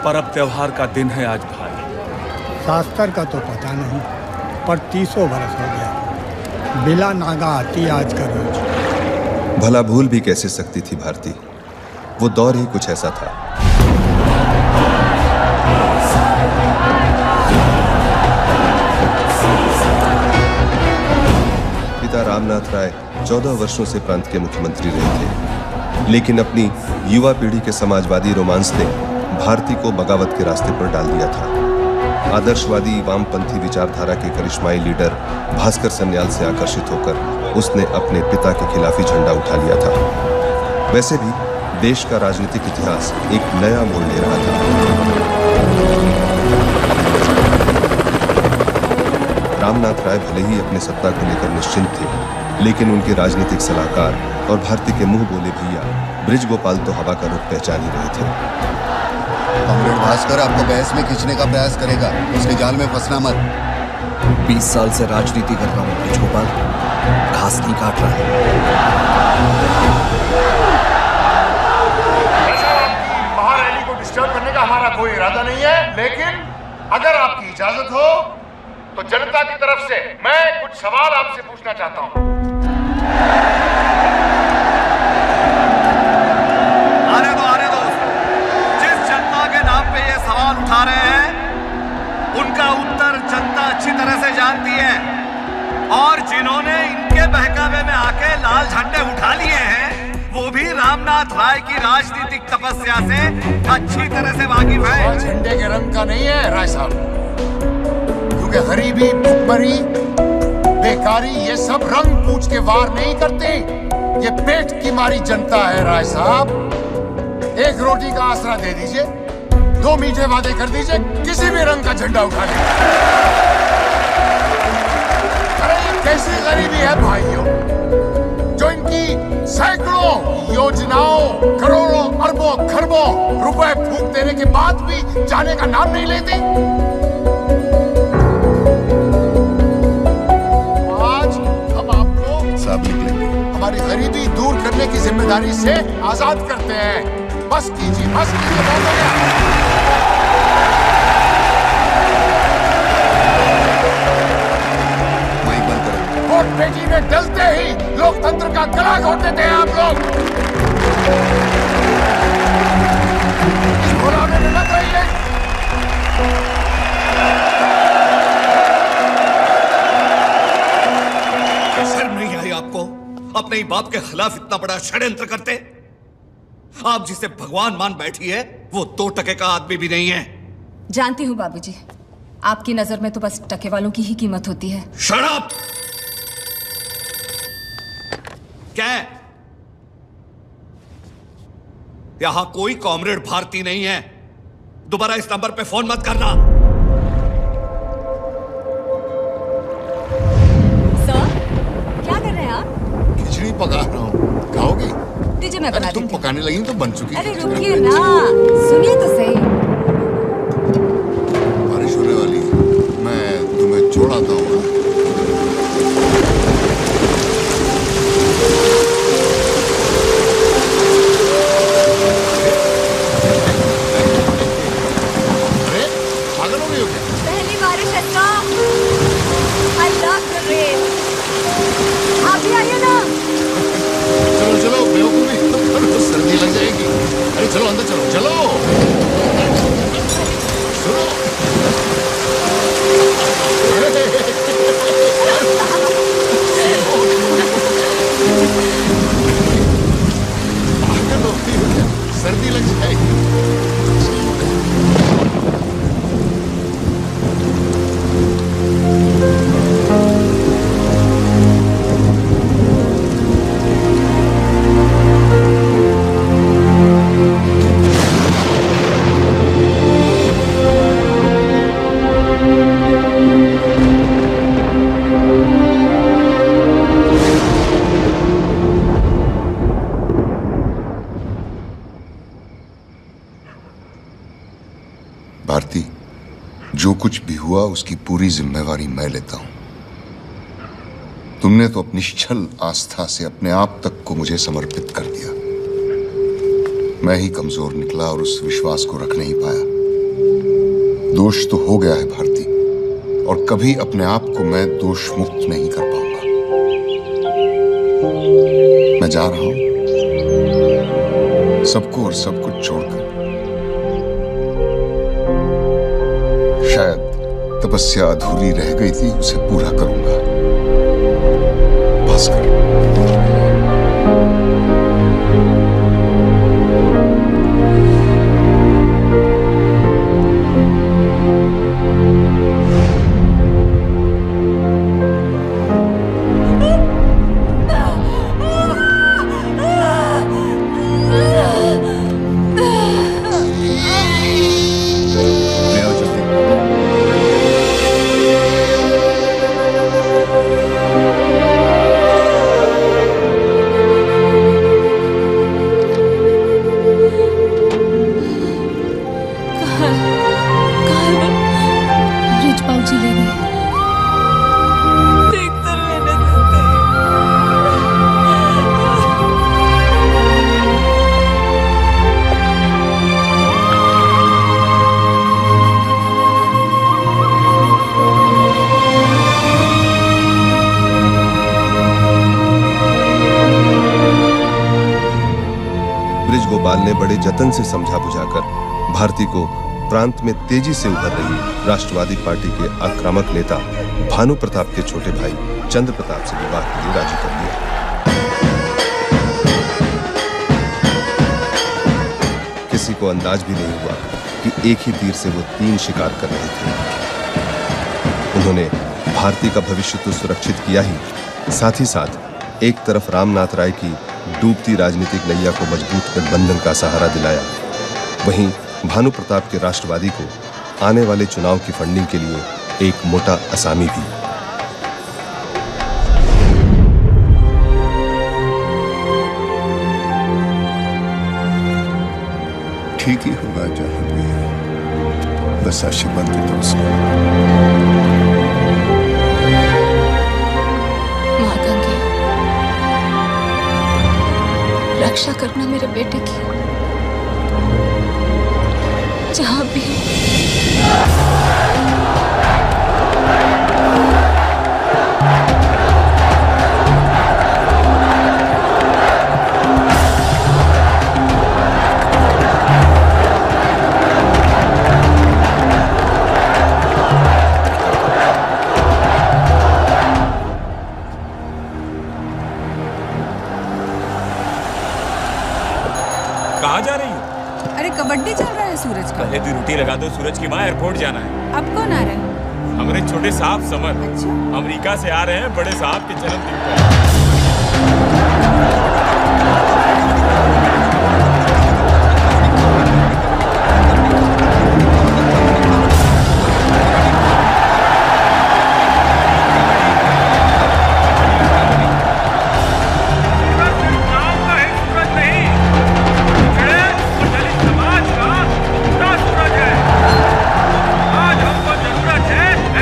पर्व त्योहार का दिन है आज भाई। शास्त्र का तो पता नहीं, पर 30 बरस हो गया बिला नागा आती आज का रोज। भला भूल भी कैसे सकती थी भारती, वो दौर ही कुछ ऐसा था। पिता रामनाथ राय 14 वर्षों से प्रांत के मुख्यमंत्री रहे थे, लेकिन अपनी युवा पीढ़ी के समाजवादी रोमांस ने भारती को बगावत के रास्ते पर डाल दिया था। आदर्शवादी वामपंथी विचारधारा के करिश्माई लीडर भास्कर सन्याल से आकर्षित होकर उसने अपने पिता के खिलाफ ही झंडा उठा लिया था। वैसे भी देश का राजनीतिक इतिहास एक नया मोड़ ले रहा था। रामनाथ राय भले ही अपने सत्ता को लेकर निश्चिंत थे, लेकिन उनके राजनीतिक सलाहकार और भारती के मुंह बोले भैया ब्रिज गोपाल तो हवा का रुख पहचान ही रहे थे। कॉमरेड भास्कर आपको बहस में खींचने का प्रयास करेगा, उसके जाल में फंसना मत। 20 साल से राजनीति कर रहा हूँ ब्रिज गोपाल, घास नहीं काट रहा है। महारैली को डिस्टर्ब करने का हमारा कोई इरादा नहीं है, लेकिन अगर आपकी इजाजत हो तो जनता की तरफ से मैं कुछ सवाल आपसे पूछना चाहता हूँ। सवाल उठा रहे हैं उनका उत्तर जनता अच्छी तरह से जानती है, और जिन्होंने इनके बहकावे में आके लाल झंडे उठा लिए हैं वो भी रामनाथ राय की राजनीतिक तपस्या से अच्छी तरह से वाकिफ है। झंडे के रंग का नहीं है राय साहब, क्योंकि गरीबी, भुखमरी, बेकारी ये सब रंग पूछ के वार नहीं करते, ये पेट की मारी जनता है। राय साहब एक रोटी का आसरा दे दीजिए, 2 मीठे वादे कर दीजिए, किसी भी रंग का झंडा उठा लीजिए। अरे ये कैसी गरीबी है भाइयों, जो इनकी सैकड़ों योजनाओं, करोड़ों, अरबों, खरबों रुपए फूंक देने के बाद भी जाने का नाम नहीं लेती। आज हम आपको सब निकलेंगे, हमारी गरीबी दूर करने की जिम्मेदारी से आजाद करते हैं। बस कीजिए, बहुत हो गया। वोट पेटी में डलते ही लोकतंत्र का गला घोट देते हैं आप लोग। इस घोटाले में लग रही है। शर्म नहीं आई आपको? अपने ही बाप के खिलाफ इतना बड़ा षड्यंत्र करते। आप जिसे भगवान मान बैठी है वो 2 टके का आदमी भी नहीं है। जानती हूँ बाबूजी, आपकी नजर में तो बस टके वालों की ही कीमत होती है। Shut up! क्या है? यहां कोई कॉमरेड भारती नहीं है। दोबारा इस नंबर पे फोन मत करना। सर, क्या कर रहे हैं आप? खिचड़ी पका रहा हूँ, खाओगी? दीजिए मैं बना देती हूँ। तुम पकाने लगी तो बन चुकी। अरे रुकिए ना, सुनिए तो सही। बारिश होने वाली, मैं तुम्हें छोड़ आता हूँ। अरे पागल हो गई हो क्या? पहली बारिश है तो I love the rain। आप भी आइए ना। चलो चलो, बेवकूफी सर्दी लग जाएगी। अरे चलो अंदर चलो, चलो सुनो। पागल होती हो क्या? सर्दी लग जाएगी। भारती, जो कुछ भी हुआ उसकी पूरी जिम्मेवारी मैं लेता हूं। तुमने तो अपनी निश्चल आस्था से अपने आप तक को मुझे समर्पित कर दिया। मैं ही कमजोर निकला और उस विश्वास को रख नहीं पाया। दोष तो हो गया है भारती, और कभी अपने आप को मैं दोष मुक्त नहीं कर पाऊंगा। मैं जा रहा हूं, सबको और सब कुछ छोड़कर। शायद तपस्या अधूरी रह गई थी, उसे पूरा करूंगा। भास्कर। बृजगोपाल ने बड़े जतन से समझा बुझाकर भारती को प्रांत में तेजी से उभर रही राष्ट्रवादी पार्टी के आक्रामक नेता भानु प्रताप के छोटे भाई चंद्र प्रताप से विवाह के लिए राजी कर दिया। किसी को अंदाज भी नहीं हुआ कि एक ही तीर से वो 3 शिकार कर रहे थे। उन्होंने भारती का भविष्य तो सुरक्षित किया ही, साथ ही साथ एक तरफ रामनाथ राय की डूबती राजनीतिक नैया को मजबूत गठबंधन का सहारा दिलाया, वहीं भानु प्रताप के राष्ट्रवादी को आने वाले चुनाव की फंडिंग के लिए एक मोटा असामी भी। ठीक ही होगा जहां भी है, बस आशीर्वाद दे दो उसको। माँ गंगे, रक्षा करना मेरे बेटे की, जहां भी कहाँ जा रही हो? अरे कबड्डी चल रहा है सूरज का। पहले दिन रोटी लगा दो, सूरज की माँ एयरपोर्ट जाना है। अब कौन आ रहा है? हमारे छोटे साहब समर अच्छा। अमेरिका से आ रहे हैं बड़े साहब के जन्मदिन पर।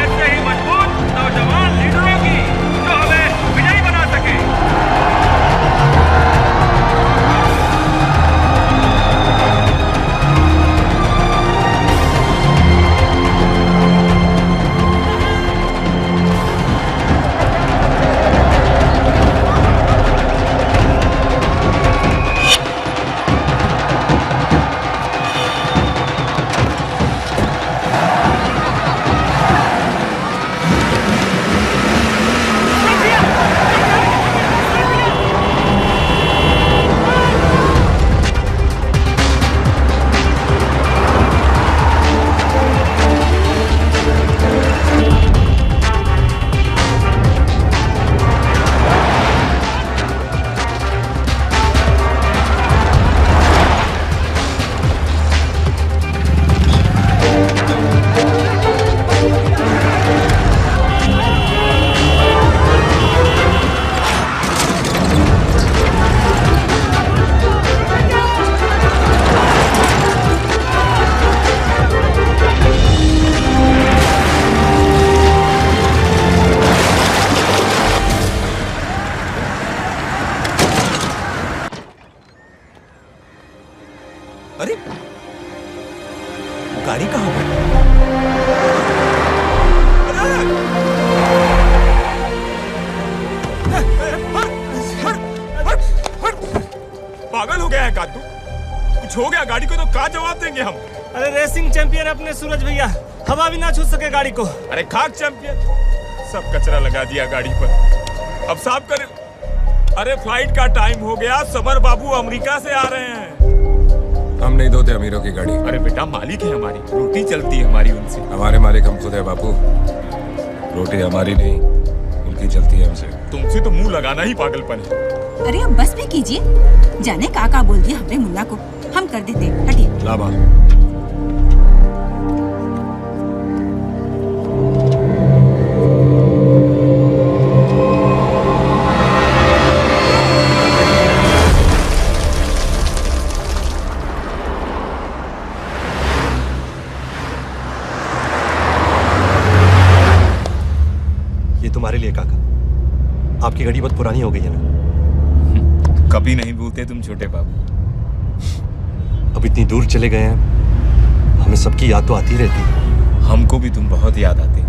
ऐसे ही मजबूत नौजवान लीडरों की जो हमें विजयी बना सके। कुछ हो गया गाड़ी को तो क्या जवाब देंगे हम? अरे रेसिंग चैंपियन अपने सूरज भैया, हवा भी ना छू सके गाड़ी को। अरे खाक चैंपियन, सब कचरा लगा दिया गाड़ी पर, अब साफ कर। अरे फ्लाइट का टाइम हो गया, समर बाबू अमेरिका से आ रहे हैं। हम नहीं धोते अमीरों की गाड़ी। अरे बेटा मालिक है हमारी, रोटी चलती है हमारी उनसे। हमारे मालिक हम खुद है बापू, रोटी हमारी नहीं उनकी चलती है हमसे। तुमसे तो मुंह लगाना ही पागलपन है। अरे अब बस भी कीजिए, जाने काका बोल दिया हमने मुन्ना को, हम कर देते, हटिए। लाबा ये तुम्हारे लिए काका, आपकी घड़ी बहुत पुरानी हो गई है ना। कभी नहीं भूलते तुम छोटे बाबू। अब इतनी दूर चले गए हैं, हमें सबकी याद तो आती रहती है। हमको भी तुम बहुत याद आते।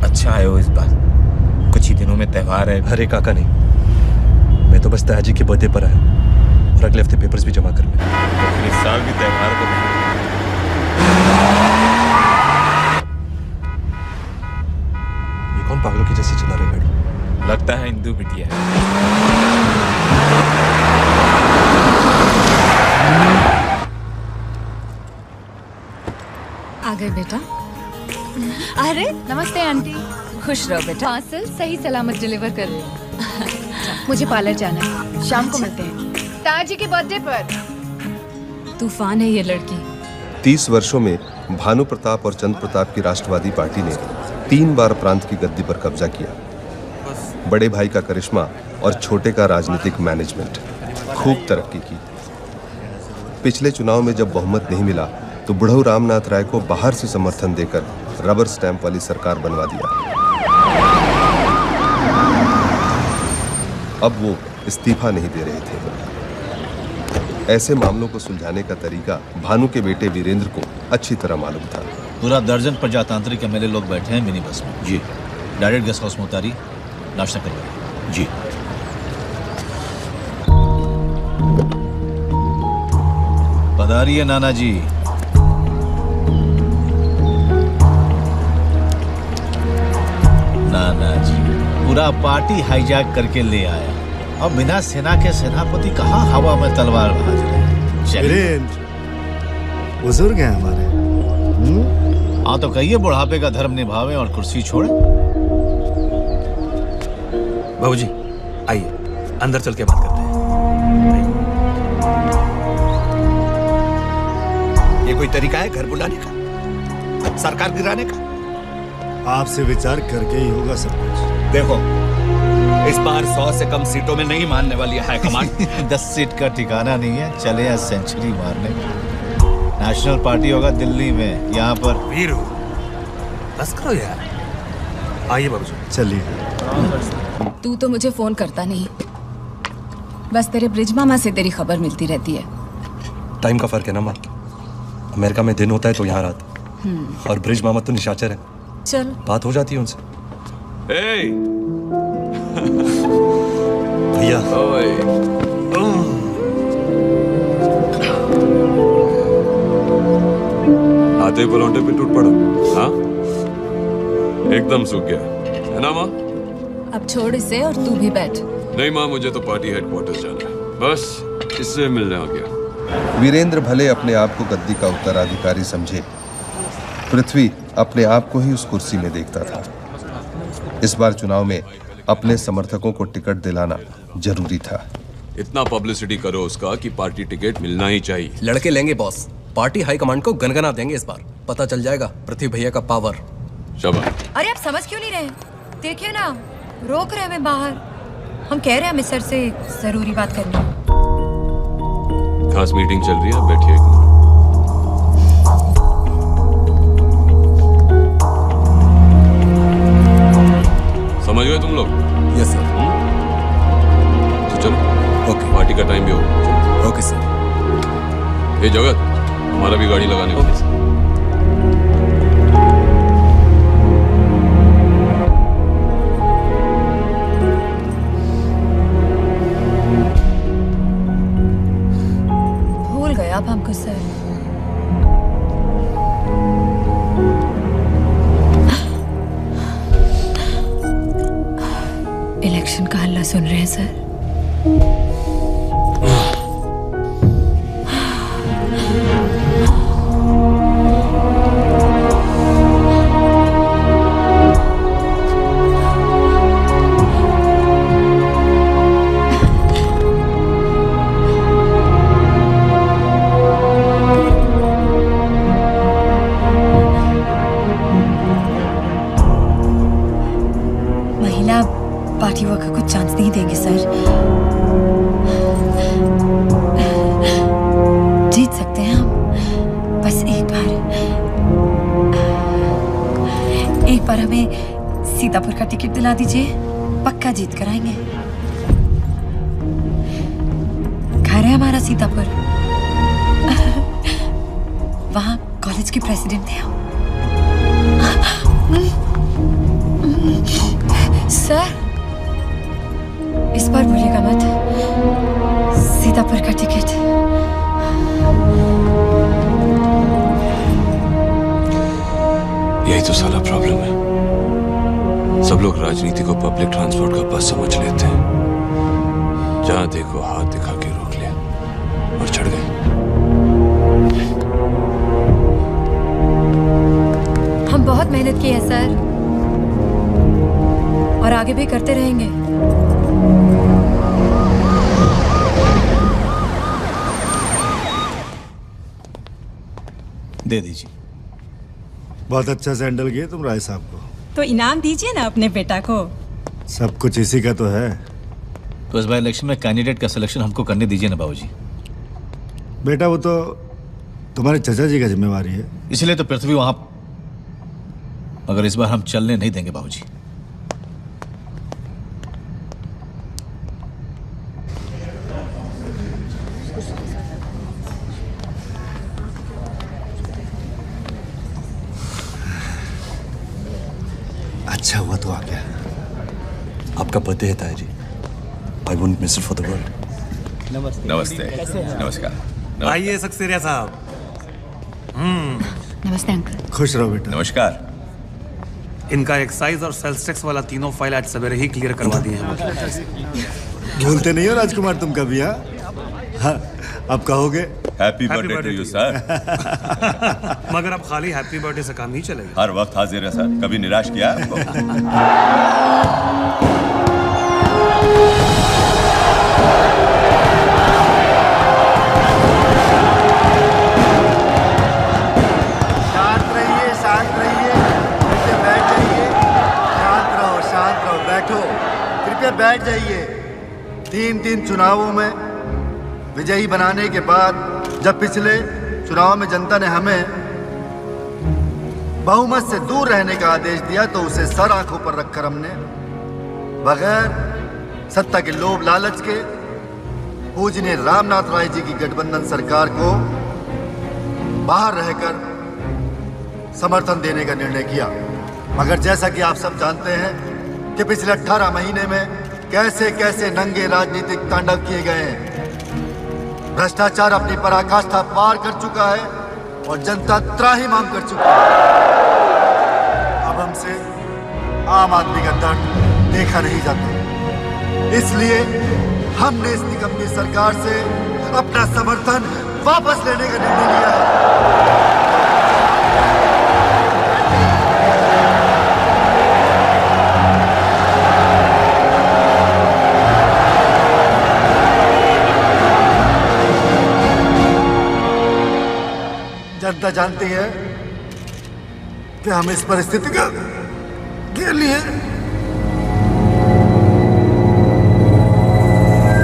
अच्छा आए हो इस बार, कुछ ही दिनों में त्योहार है। अरे काका नहीं, मैं तो बस ताजी के बर्थडे पर आया और अगले हफ्ते पेपर्स भी जमा करने। तो फिर इस साल भी त्योहार को ये कौन पागलों की जैसे चला रहे गाड़ी? लगता है इंदू बिटिया है। आ गए बेटा। अरे नमस्ते आंटी। खुश रहो बेटा। पार्सल सही सलामत डिलीवर कर रही हूँ। मुझे पार्लर जाना है, शाम को मिलते हैं ताजी के बर्थडे पर। तूफान है ये लड़की। 30 वर्षों में भानु प्रताप और चंद्र प्रताप की राष्ट्रवादी पार्टी ने 3 बार प्रांत की गद्दी पर कब्जा किया। बड़े भाई का करिश्मा और छोटे का राजनीतिक मैनेजमेंट, खूब तरक्की की। पिछले चुनाव में जब बहुमत नहीं मिला तो बुढ़ऊ रामनाथ राय को बाहर से समर्थन देकर रबर स्टैंप वाली सरकार बनवा दिया। अब वो इस्तीफा नहीं दे रहे थे। ऐसे मामलों को सुलझाने का तरीका भानु के बेटे वीरेंद्र को अच्छी तरह मालूम था। पूरा दर्जन प्रजातांत्रिक एमएलए लोग बैठे हैं मिनी बस में। जी। डायरेक्ट गेस्ट हाउस में उतारी, नाश्ता करवाइए। जी। पधारिए नाना जी। नाना जी पूरा पार्टी हाईजैक करके ले आया और बिना सेना के सेनापति कहाँ हवा में तलवार भाज रहे हैं। वीरेंद्र बुजुर्ग हैं हमारे। हाँ तो कहिए बुढ़ापे का धर्म निभावे और कुर्सी छोड़े। बाबूजी आइए, अंदर चल के बात करते हैं। ये कोई तरीका है घर बुलाने का, सरकार गिराने का? आपसे विचार करके ही होगा सब कुछ। देखो इस बार 100 से कम सीटों में नहीं मानने वाली है हाईकमान। 10 सीट का ठिकाना नहीं है, चले या सेंचुरी मारने। नेशनल पार्टी होगा दिल्ली में, यहाँ पर वीरू बस करो यार। आइए बाबूजी। चलिए। तू तो मुझे फोन करता नहीं, बस तेरे ब्रिज मामा से तेरी खबर मिलती रहती है। टाइम का फर्क है ना माँ, अमेरिका में दिन होता है तो यहाँ रात, और ब्रिज मामा तो निशाचर है, चल बात हो जाती है उनसे। भैया आते पलौटे पे टूट पड़ा। हाँ एकदम सूख गया है ना माँ? अब छोड़ इसे और तू भी बैठ। नहीं माँ, मुझे तो पार्टी हेडक्वार्टर्स जाना है, बस इससे मिलने आ गया। वीरेंद्र भले अपने आप को गद्दी का उत्तराधिकारी समझे, पृथ्वी अपने आप को ही उस कुर्सी में देखता था। इस बार चुनाव में अपने समर्थकों को टिकट दिलाना जरूरी था। इतना पब्लिसिटी करो उसका कि पार्टी टिकट मिलना ही चाहिए। लड़के लेंगे बॉस, पार्टी हाईकमांड को गनगना देंगे। इस बार पता चल जाएगा पृथ्वी भैया का पावर। शाबाश। अरे आप समझ क्यों नहीं रहे? देखिए ना, रोक रहे हमें बाहर। हम कह रहे हैं हमें सर से जरूरी बात करनी है। खास मीटिंग चल रही है, बैठिए एक मिनट। समझ गए तुम लोग? Yes sir. तो चलो। ओके। पार्टी का टाइम भी हो गया। Okay sir. ये जगत, हमारा भी गाड़ी लगाने को। भूल गया इलेक्शन का हल्ला सुन रहे हैं सर? पार्टी वर्कर को चांस नहीं देंगे सर। जीत सकते हैं हम, बस एक बार हमें सीतापुर का टिकट दिला दीजिए, पक्का जीत कर आएंगे। घर है हमारा सीतापुर, वहां कॉलेज के प्रेसिडेंट थे हम। सर इस बार भूलिएगा मत, सीतापुर का टिकट। यही तो साला प्रॉब्लम है। सब लोग राजनीति को पब्लिक ट्रांसपोर्ट का बस समझ लेते हैं। जहां देखो हाथ दिखा के रोक लिया और चढ़ गए। हम बहुत मेहनत की है सर, और आगे भी करते रहेंगे। दे दीजिए। बहुत अच्छा से हैंडल किए तुम राय साहब को। तो इनाम दीजिए ना अपने बेटा को। सब कुछ इसी का तो है। तो इस बार इलेक्शन में कैंडिडेट का सिलेक्शन हमको करने दीजिए ना बाबूजी। बेटा वो तो तुम्हारे चाचा जी का जिम्मेवारी है। इसलिए तो पृथ्वी वहां, मगर इस बार हम चलने नहीं देंगे बाबूजी। अच्छा हुआ तो आ गया। आपका बर्थडे है ताया जी। I wouldn't miss it for the world. नमस्ते। नमस्कार। आइए सक्सेरिया साहब। नमस्ते अंकल। खुश रहो बेटा। नमस्कार। इनका एक्साइज और सेल्स टैक्स वाला तीनों फाइल आज सवेरे ही क्लियर करवा दिए हैं। भूलते नहीं हो राजकुमार तुम कभी? हाँ, अब कहोगे happy birthday to you sir. मगर अब खाली हैप्पी बर्थडे से काम नहीं चलेगा। हर वक्त हाजिर है सर, कभी निराश किया आपको? शांत रहिए, शांत रहिए, कृपया बैठ जाइए। शांत रहो, बैठो, कृपया बैठ जाइए। 3 चुनावों में विजयी बनाने के बाद जब पिछले चुनाव में जनता ने हमें बहुमत से दूर रहने का आदेश दिया तो उसे सर आंखों पर रखकर हमने बगैर सत्ता के लोभ लालच के पूजनीय रामनाथ राय जी की गठबंधन सरकार को बाहर रहकर समर्थन देने का निर्णय किया। मगर जैसा कि आप सब जानते हैं कि पिछले 18 महीने में कैसे कैसे नंगे राजनीतिक तांडव किए गए हैं। भ्रष्टाचार अपनी पराकाष्ठा पार कर चुका है और जनता त्राहिमाम कर चुकी है। अब हमसे आम आदमी का दर्द देखा नहीं जाता, इसलिए हमने इस निकम्मी सरकार से अपना समर्थन वापस लेने का निर्णय लिया है। जनता जानती है कि हम इस परिस्थिति के लिए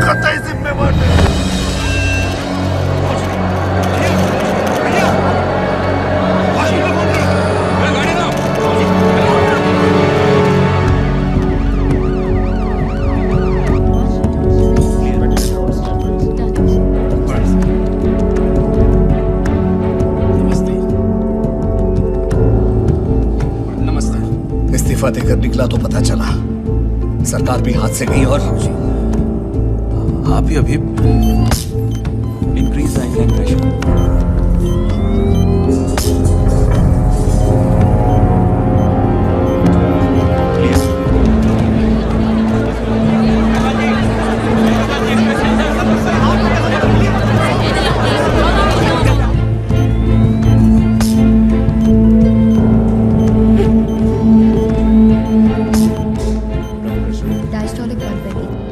कतई जिम्मेवार नहीं। इस्तीफा देकर निकला तो पता चला सरकार भी हाथ से गई और आप ही अभी इंक्रीज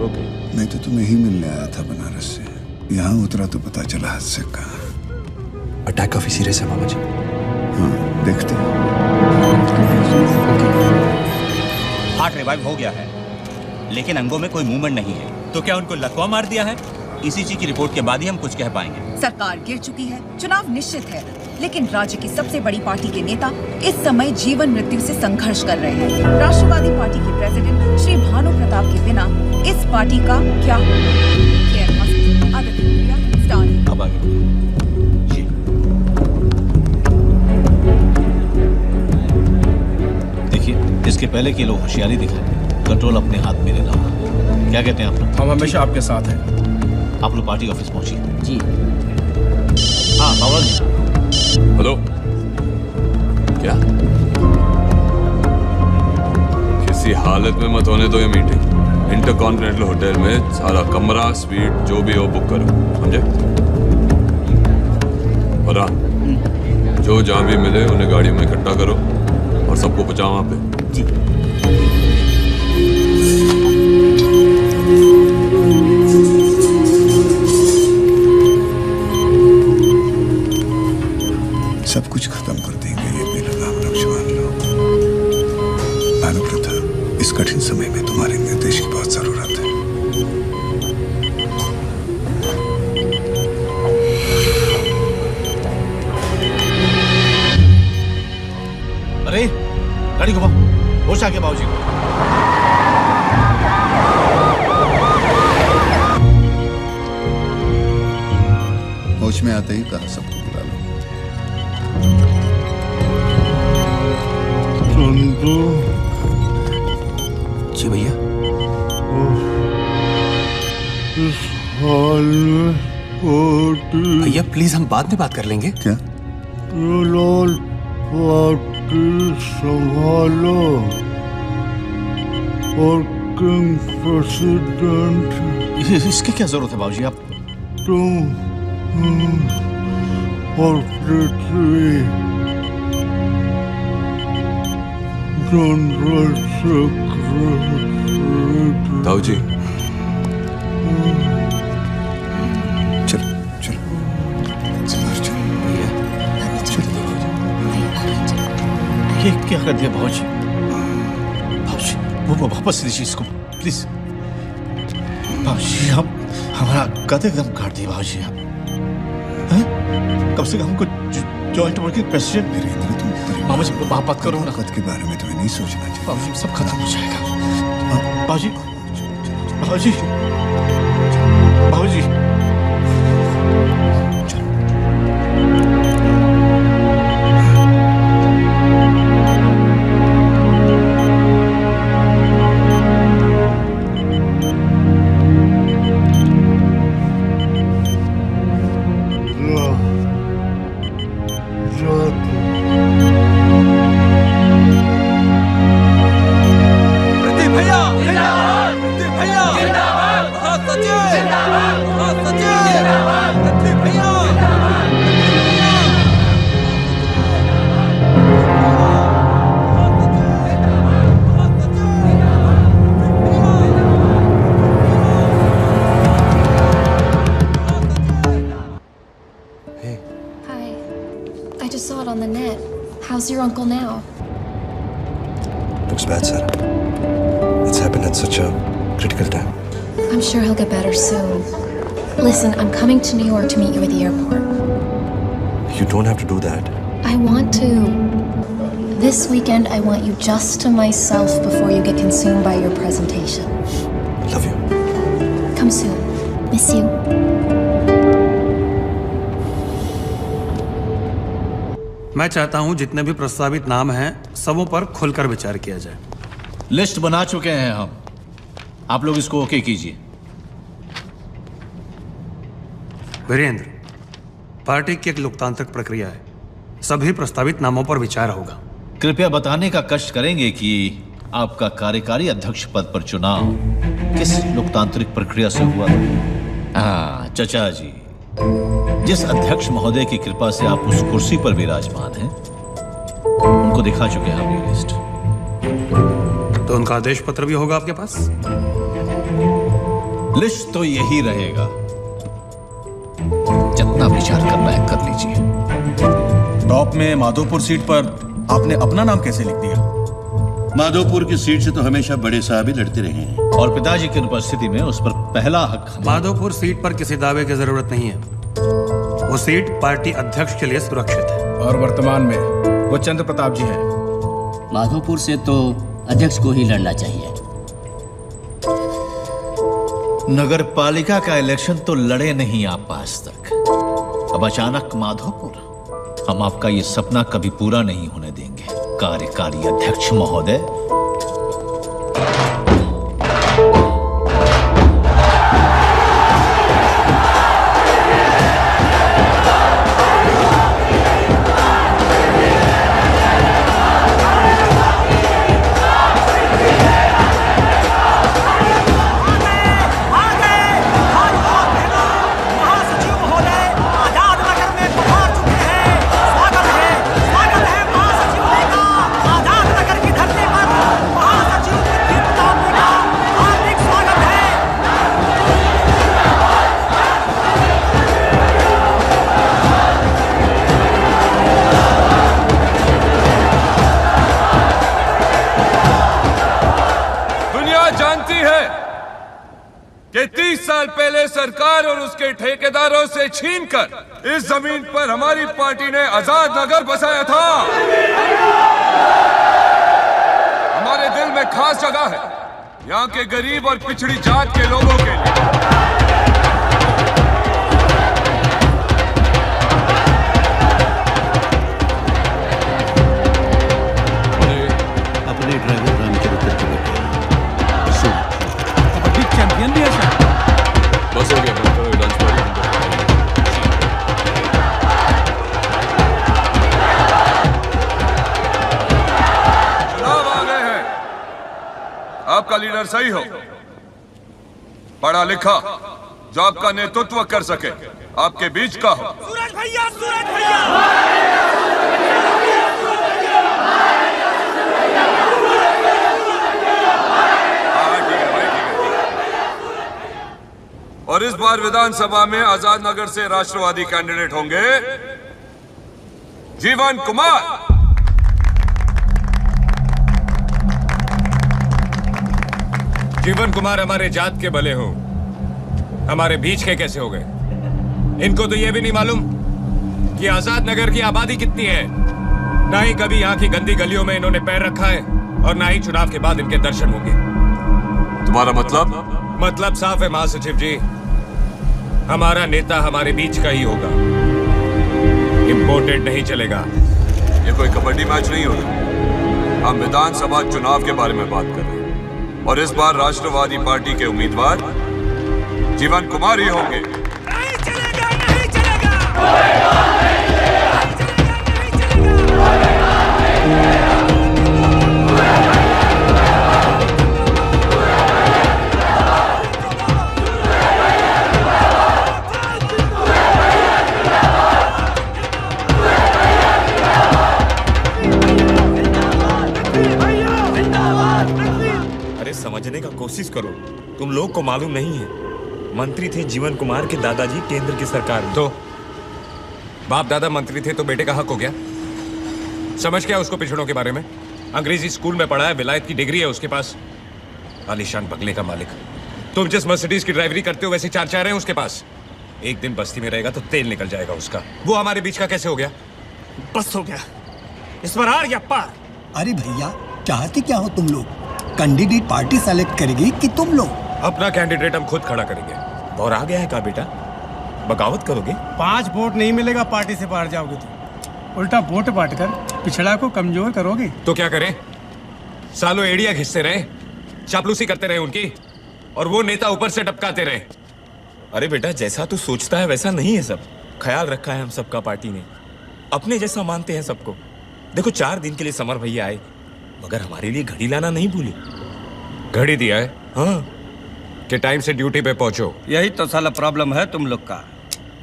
करोगे? मैं तो तुम्हें ही मिलने आया था बनारस से। यहाँ उतरा तो पता चला हादसे का। अटैक काफी सीरियस है मामा जी। हाँ, देखते हैं। हार्ट रिवाइव हो गया है, लेकिन अंगों में कोई मूवमेंट नहीं है। तो क्या उनको लकवा मार दिया है? ईसीजी की रिपोर्ट के बाद ही हम कुछ कह पाएंगे। सरकार गिर चुकी है, चुनाव निश्चित है, लेकिन राज्य की सबसे बड़ी पार्टी के नेता इस समय जीवन मृत्यु से संघर्ष कर रहे हैं। राष्ट्रवादी पार्टी के प्रेसिडेंट श्री भानु प्रताप के बिना इस पार्टी का क्या? केयर हॉस्पिटल, आदित्य प्रिया, स्टार। अब आगे जी। देखिए, इसके पहले कि लोग होशियारी दिखाएं, कंट्रोल अपने हाथ में लेना होगा। क्या कहते हैं आप लोग? हम हमेशा आपके साथ हैं। आप लोग पार्टी ऑफिस पहुंचिए। जी। हाँ बाबा जी। हेलो, क्या किसी हालत में मत होने दो ये मीटिंग। इंटरकॉन्टिनेंटल होटल में सारा कमरा, स्वीट जो भी हो बुक करो, समझे? और हाँ, जो जहाँ भी मिले उन्हें गाड़ियों में इकट्ठा करो और सबको पहुंचाओ वहां पे। जी। सब कुछ खत्म कर देंगे ये बेलगाम नौजवान लोग। भानु प्रताप, इस कठिन समय में तुम्हारे निर्देश की बहुत जरूरत है। अरे गाड़ी घुमाओ, होश आ गया बाबूजी को। होश में आते ही कहा सबको बुला लो। चंदू जी भैया। इस हाल में भैया प्लीज हम बाद में बात कर लेंगे। क्या? ये लाल पार्टी संभालो और किंग प्रेसिडेंट। इसकी क्या जरूरत है बाबूजी? आप तुम और पृथ्वी जनरल सेक्रेटरी। ताऊ जी, चलो चलो ये क्या कर दिया बाबूजी? बाबूजी वो वापस लीजिए इसको प्लीज। बाबूजी हम हमारा कद एकदम काट दिया बाबूजी। आप कम से कम हमको जॉइंट वर्किंग प्रेसिडेंट मेरे अंदर तुम बाबूजी बात करो ना। कद के बारे में तुम्हें नहीं सोचना चाहिए। बाबूजी सब खत्म हो जाएगा। बाबूजी बाबूजी बाबूजी How's your uncle now? Looks bad, sir. It's happened at such a critical time. I'm sure he'll get better soon. Listen, I'm coming to New York to meet you at the airport. You don't have to do that. I want to. This weekend, I want you just to myself before you get consumed by your presentation. Love you. Come soon. Miss you. मैं चाहता हूं जितने भी प्रस्तावित नाम हैं सबों पर खुलकर विचार किया जाए। लिस्ट बना चुके हैं हम, आप लोग इसको ओके कीजिए। वीरेंद्र, पार्टी की एक लोकतांत्रिक प्रक्रिया है, सभी प्रस्तावित नामों पर विचार होगा। कृपया बताने का कष्ट करेंगे कि आपका कार्यकारी अध्यक्ष पद पर चुनाव किस लोकतांत्रिक प्रक्रिया से हुआ? हाँ चचा जी, जिस अध्यक्ष महोदय की कृपा से आप उस कुर्सी पर विराजमान हैं, उनको दिखा चुके हैं हम ये लिस्ट। तो उनका आदेश पत्र भी होगा आपके पास? लिस्ट तो यही रहेगा। जितना विचार करना है कर लीजिए। टॉप में माधोपुर सीट पर आपने अपना नाम कैसे लिख दिया? माधोपुर की सीट से तो हमेशा बड़े साहब ही लड़ते रहे हैं और पिताजी की उपस्थिति में उस पर पहला हक। माधोपुर सीट पर किसी दावे की जरूरत नहीं है। वो सीट पार्टी अध्यक्ष के लिए सुरक्षित है। और वर्तमान में वो चंद्र प्रताप जी हैं। माधोपुर से तो अध्यक्ष को ही लड़ना चाहिए। नगर पालिका का इलेक्शन तो लड़े नहीं आप आज तक, अब अचानक माधोपुर। हम आपका ये सपना कभी पूरा नहीं होने देंगे कार्यकारी अध्यक्ष महोदय। सरकार और उसके ठेकेदारों से छीनकर इस जमीन पर हमारी पार्टी ने आजाद नगर बसाया था। हमारे दिल में खास जगह है यहाँ के गरीब और पिछड़ी जात के लोगों के लिए। अपने ड्राइवर रामचरित्र के बेटे कबड्डी चैंपियन भी है सर। बस हो गया, डांस पार्टी। चुनाव आ गए हैं। आपका लीडर सही हो, पढ़ा लिखा, जो आपका नेतृत्व कर सके, आपके बीच का हो। सूरज भैया, सूरज भैया। और इस बार विधानसभा में आजाद नगर से राष्ट्रवादी कैंडिडेट होंगे जीवन कुमार। जीवन कुमार हमारे जात के भले हो, हमारे बीच के कैसे हो गए? इनको तो यह भी नहीं मालूम कि आजाद नगर की आबादी कितनी है। ना ही कभी यहाँ की गंदी गलियों में इन्होंने पैर रखा है और ना ही चुनाव के बाद इनके दर्शन होंगे। तुम्हारा मतलब? मतलब साफ है महासचिव जी, हमारा नेता हमारे बीच का ही होगा, इंपोर्टेड नहीं चलेगा। ये कोई कबड्डी मैच नहीं होगा। हम विधानसभा चुनाव के बारे में बात कर रहे हैं और इस बार राष्ट्रवादी पार्टी के उम्मीदवार जीवन कुमार ही होंगे। नहीं चलेगा, नहीं चलेगा। समझने का कोशिश करो, तुम लोग को मालूम नहीं है, मंत्री थे जीवन कुमार के दादाजी केंद्र की सरकार में। तो बाप दादा मंत्री थे तो बेटे का हक हो गया। समझ क्या उसको पिछड़ों के बारे में? अंग्रेजी स्कूल में पढ़ा है, विलायत की डिग्री है उसके पास, आलीशान बंगले का मालिक। तुम जिस मर्सिडीज की ड्राइवरी करते हो वैसे चार चार हैं उसके पास। एक दिन बस्ती में रहेगा तो तेल निकल जाएगा उसका। वो हमारे बीच का कैसे हो गया? बस हो गया, इस बार हार या पार। अरे भैया, चाहते क्या हो तुम लोग? कैंडिडेट पार्टी सेलेक्ट करेगी कि तुम लोग? अपना कैंडिडेट हम खुद खड़ा करेंगे। और आ गया है का बेटा, बगावत करोगे? 5 वोट नहीं मिलेगा पार्टी से बाहर जाओगे तो। उल्टा वोट बांटकर पिछड़ा को कमजोर करोगे। तो क्या करें? सालों एड़िया घिसते रहे, चापलूसी करते रहे उनकी, और वो नेता ऊपर से टपकाते रहे। अरे बेटा, जैसा तू सोचता है वैसा नहीं है सब। ख्याल रखा है हम सबका पार्टी ने, अपने जैसा मानते हैं सबको। देखो 4 दिन के लिए समर भैया आए, मगर हमारे लिए घड़ी लाना नहीं भूले। घड़ी दिया है? हाँ, कि टाइम से ड्यूटी पे पहुंचो। यही तो साला प्रॉब्लम है तुम लोग का।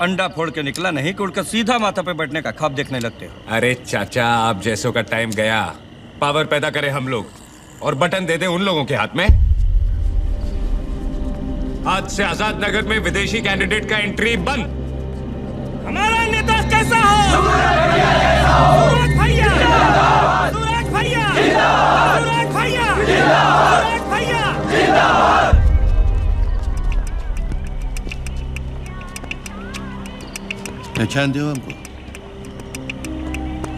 अंडा फोड़ के निकला नहीं कि उड़कर सीधा माथा पे बैठने का ख्वाब देखने लगते हो। अरे चाचा, आप जैसों का टाइम गया। पावर पैदा करें हम लोग और बटन दे दें उन लोगों के हाथ में। आज से आजाद नगर में विदेशी कैंडिडेट का एंट्री बंद। हमारा नेता कैसा हो? सूरज भैया, सूरज भैया, सूरज भैया, सूरज भैया। पहचानते हो हमको?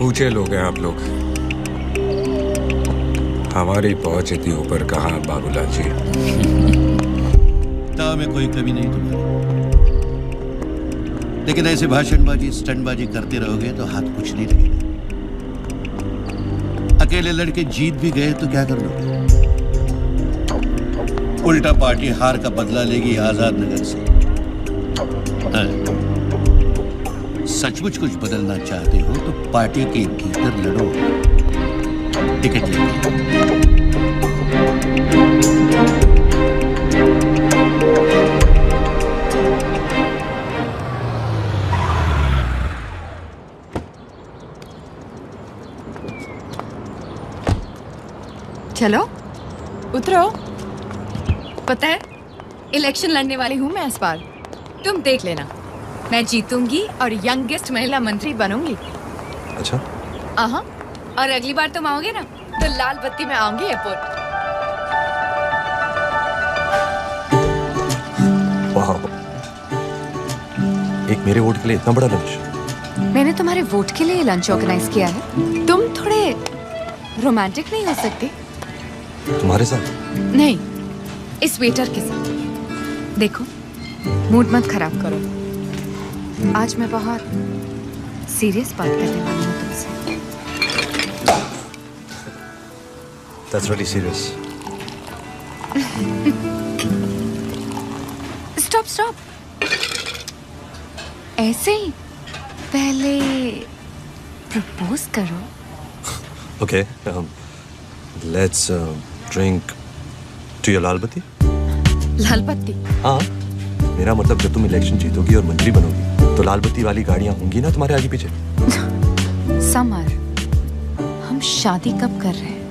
ऊंचे लोग हैं आप लोग, हमारी पहुंच इतनी ऊपर कहाँ बाबूलाल जी। ताव में कोई कमी नहीं तुम्हारी, लेकिन ऐसे भाषणबाजी स्टंटबाजी करते रहोगे तो हाथ कुछ नहीं लगेगा। अकेले लड़के जीत भी गए तो क्या कर लोगे? उल्टा पार्टी हार का बदला लेगी आजाद नगर से। हाँ। सचमुच कुछ बदलना चाहते हो तो पार्टी के भीतर लड़ो, टिकट लेके। चलो उतरो। पता है इलेक्शन लड़ने वाली हूँ मैं इस बार, तुम देख लेना। मैं जीतूंगी और यंगेस्ट महिला मंत्री बनूंगी। अच्छा? हाँ, और अगली बार तुम आओगे ना तो लाल बत्ती में आऊंगी एयरपोर्ट। वाह, एक मेरे वोट के लिए इतना बड़ा लंच। मैंने तुम्हारे वोट के लिए लंच ऑर्गेनाइज किया है। तुम थोड़े रोमांटिक नहीं हो सकते? तुम्हारे साथ? नहीं, इस वेटर के साथ। देखो, मूड मत खराब करो। आज मैं बहुत सीरियस बात करने वाली हूँ तुमसे। That's really serious. Stop, stop. ऐसे ही पहले प्रपोज करो। Okay, let's drink to your लाल बत्ती। लाल बत्ती? हाँ, मेरा मतलब जब तुम इलेक्शन जीतोगी और मंत्री बनोगी तो लाल बत्ती वाली गाड़ियां होंगी ना तुम्हारे आगे पीछे। समर, हम शादी कब कर रहे हैं?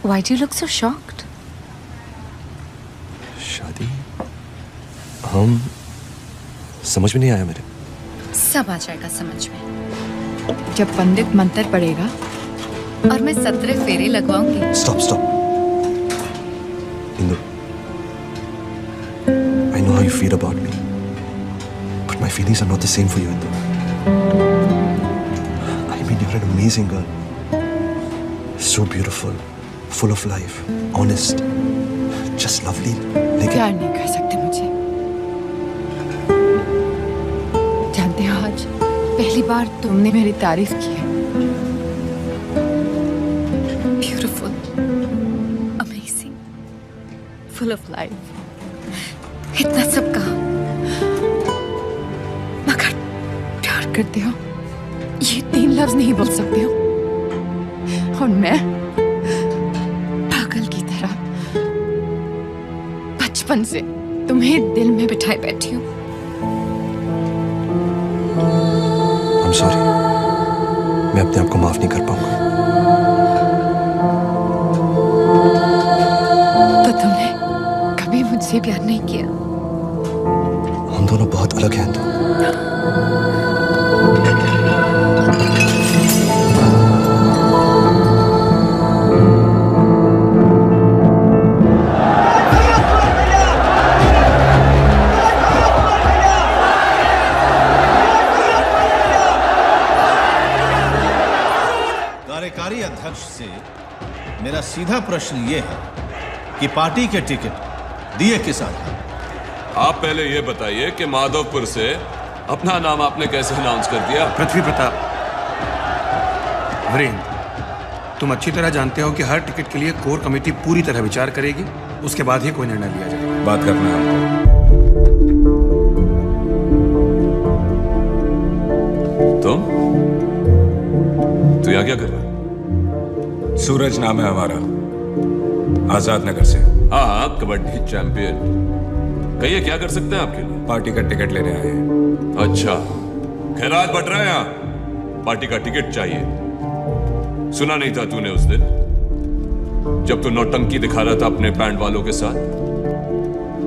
Why do you look so shocked? शादी? हम समझ में नहीं आया मेरे। सब आ जाएगा समझ में जब पंडित मंत्र पढ़ेगा और मैं 17 फेरे लगवाऊंगी। Stop, stop. Indu, I know how you feel about me, but my feelings are not the same for you, Indu. I mean, you're an amazing girl. So beautiful, full of life, honest, just lovely. प्यार नहीं कर सकते मुझे। जानते हो, आज पहली बार तुमने मेरी तारीफ की है। Beautiful, amazing, full of life. इतना सब कहा, मगर प्यार करते हो ये 3 लफ्ज नहीं बोल सकते हो। और मैं पागल की तरह बचपन से तुम्हें दिल में बिठाए बैठी हूँ। I'm sorry, मैं अपने आप को माफ नहीं कर पाऊंगा। तो तुमने कभी मुझसे प्यार नहीं किया? हम दोनों बहुत अलग हैं तो। कार्यकारी अध्यक्ष से मेरा सीधा प्रश्न ये है कि पार्टी के टिकट दिए किस आधार? आप पहले ये बताइए कि माधवपुर से अपना नाम आपने कैसे अनाउंस कर दिया? पृथ्वी प्रताप। वीरेंद्र, तुम अच्छी तरह जानते हो कि हर टिकट के लिए कोर कमेटी पूरी तरह विचार करेगी, उसके बाद ही कोई निर्णय लिया जाएगा। बात करना है। तुम तो यहाँ क्या कर रहा है? सूरज नाम है हमारा, आजाद नगर से। हाँ हाँ, कबड्डी चैंपियन। कहिए क्या कर सकते हैं आपके लिए? पार्टी का टिकट लेने आए हैं। अच्छा, खैरात बट रहा है यहाँ, पार्टी का टिकट चाहिए। सुना नहीं था तूने उस दिन? जब तू नौटंकी दिखा रहा था अपने बैंड वालों के साथ?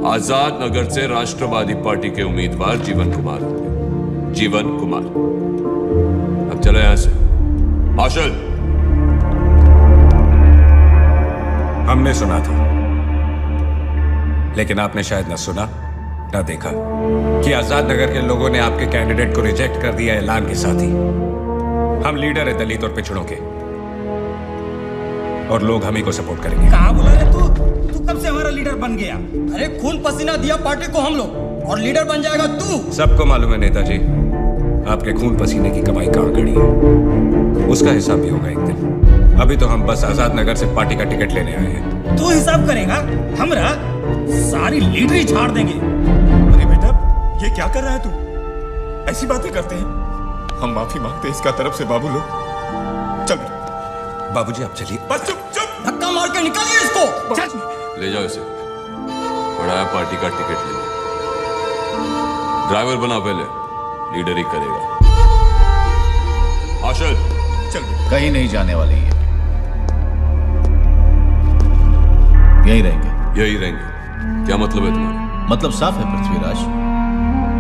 आजाद नगर से राष्ट्रवादी पार्टी के उम्मीदवार जीवन कुमार होंगे। जीवन कुमार, अब चलो यहां से। मार्शल, हमने सुना था, लेकिन आपने शायद न सुना न देखा कि आजाद नगर के लोगों ने आपके कैंडिडेट को रिजेक्ट कर दिया ऐलान के साथ ही। हम लीडर है दलित और पिछड़ों के, और लोग हम ही को सपोर्ट करेंगे। कहाँ बोला रे तू? तू कब से हमारा लीडर बन गया? अरे खून पसीना दिया पार्टी को हम लोग, और लीडर बन जाएगा तू? सबको मालूम है नेताजी, आपके खून पसीने की कमाई कहाँ गड़ी है, उसका हिसाब भी होगा एक दिन। अभी तो हम बस आजाद नगर से पार्टी का टिकट लेने आए हैं। तू हिसाब करेगा? हमरा सारी लीडर ही झाड़ देंगे। अरे बेटा, ये क्या कर रहा है तू? ऐसी बातें करते हैं। हम माफी मांगते हैं इसका तरफ से बाबू लोग। चल बाबूजी, आप चलिए। बस चुप चुप, धक्का मार के निकालिए इसको। ले जाओ इसे, बड़ा पार्टी का टिकट ले लो। ड्राइवर बना पहले, लीडर ही करेगा। मार्शल, चल। कहीं नहीं जाने वाली है, यहीं रहेंगे। यही रहेंगे? क्या मतलब है तुम्हारा? मतलब साफ है पृथ्वीराज,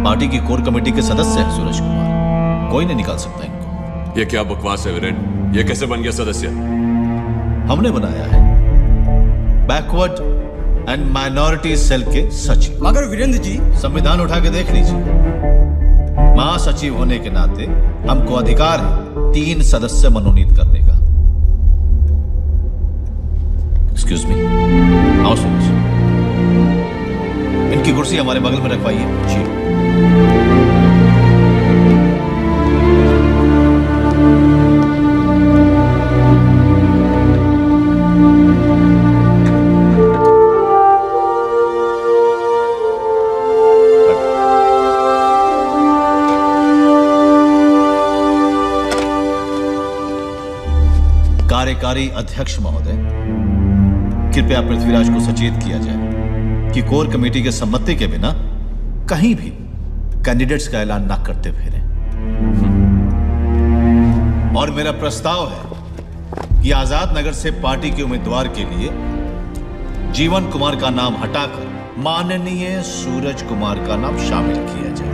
पार्टी की कोर कमेटी के सदस्य है सूरज कुमार, कोई नहीं निकाल सकता इनको। ये क्या बकवास है वीरेन? ये कैसे बन गया सदस्य? हमने बनाया है बैकवर्ड एंड माइनॉरिटी सेल के सचिव। मगर वीरेंद्र जी, संविधान उठा के देख लीजिए, महासचिव होने के नाते हमको अधिकार है 3 सदस्य मनोनीत करने का। एक्सक्यूज मी, आओ सूरज, इनकी कुर्सी हमारे बगल में रखवाइए। जी। कार्यकारी अध्यक्ष महोदय, कृपया पृथ्वीराज को सचेत किया जाए कि कोर कमेटी के सम्मति के बिना कहीं भी कैंडिडेट्स का ऐलान ना करते फिरें। और मेरा प्रस्ताव है कि आजाद नगर से पार्टी के उम्मीदवार के लिए जीवन कुमार का नाम हटाकर माननीय सूरज कुमार का नाम शामिल किया जाए।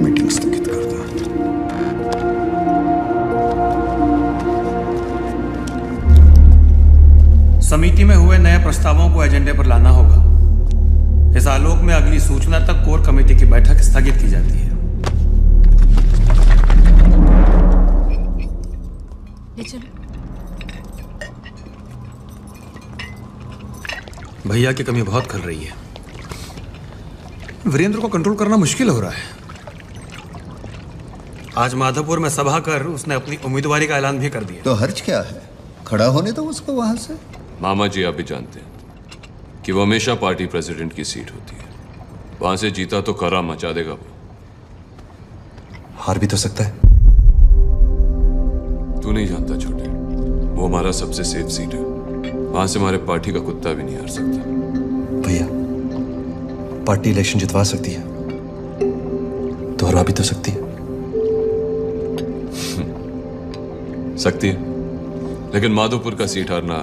मीटिंग स्थगित कर दो। समिति में हुए नए प्रस्तावों को एजेंडे पर लाना होगा। इस आलोक में अगली सूचना तक कोर कमेटी की बैठक स्थगित की जाती है। ले चलो। भैया की कमी बहुत खल रही है। वीरेंद्र को कंट्रोल करना मुश्किल हो रहा है। आज माधोपुर में सभा कर उसने अपनी उम्मीदवारी का ऐलान भी कर दिया। तो हर्ज क्या है, खड़ा होने दो उसको वहां से। मामा जी आप भी जानते हैं कि वो हमेशा पार्टी प्रेसिडेंट की सीट होती है, वहां से जीता तो करा मचा देगा वो। हार भी तो सकता है। तू नहीं जानता छोटे, वो हमारा सबसे सेफ सीट है, वहां से हमारे पार्टी का कुत्ता भी नहीं हार सकता। भैया, पार्टी इलेक्शन जितवा सकती है तो हरा भी तो सकती है। सकती है, लेकिन माधोपुर का सीट हारना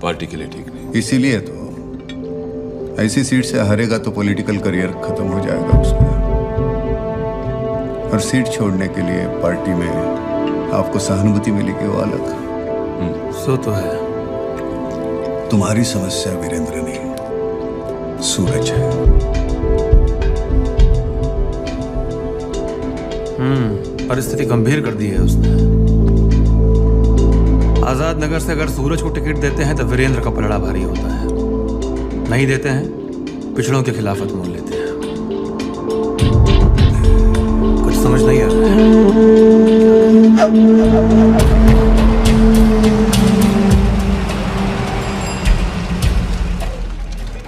पार्टी के लिए ठीक नहीं। इसीलिए तो ऐसी सीट से हारेगा तो पॉलिटिकल करियर खत्म हो जाएगा उसका। और सीट छोड़ने के लिए पार्टी में आपको सहानुभूति मिलेगी वो अलग। सो तो है। तुम्हारी समस्या वीरेंद्र नहीं, सूरज है। परिस्थिति गंभीर कर दी है उसने। आजाद नगर से अगर सूरज को टिकट देते हैं तो वीरेंद्र का पलड़ा भारी होता है, नहीं देते हैं पिछड़ों के खिलाफत मोल लेते हैं। कुछ समझ नहीं आ रहा है।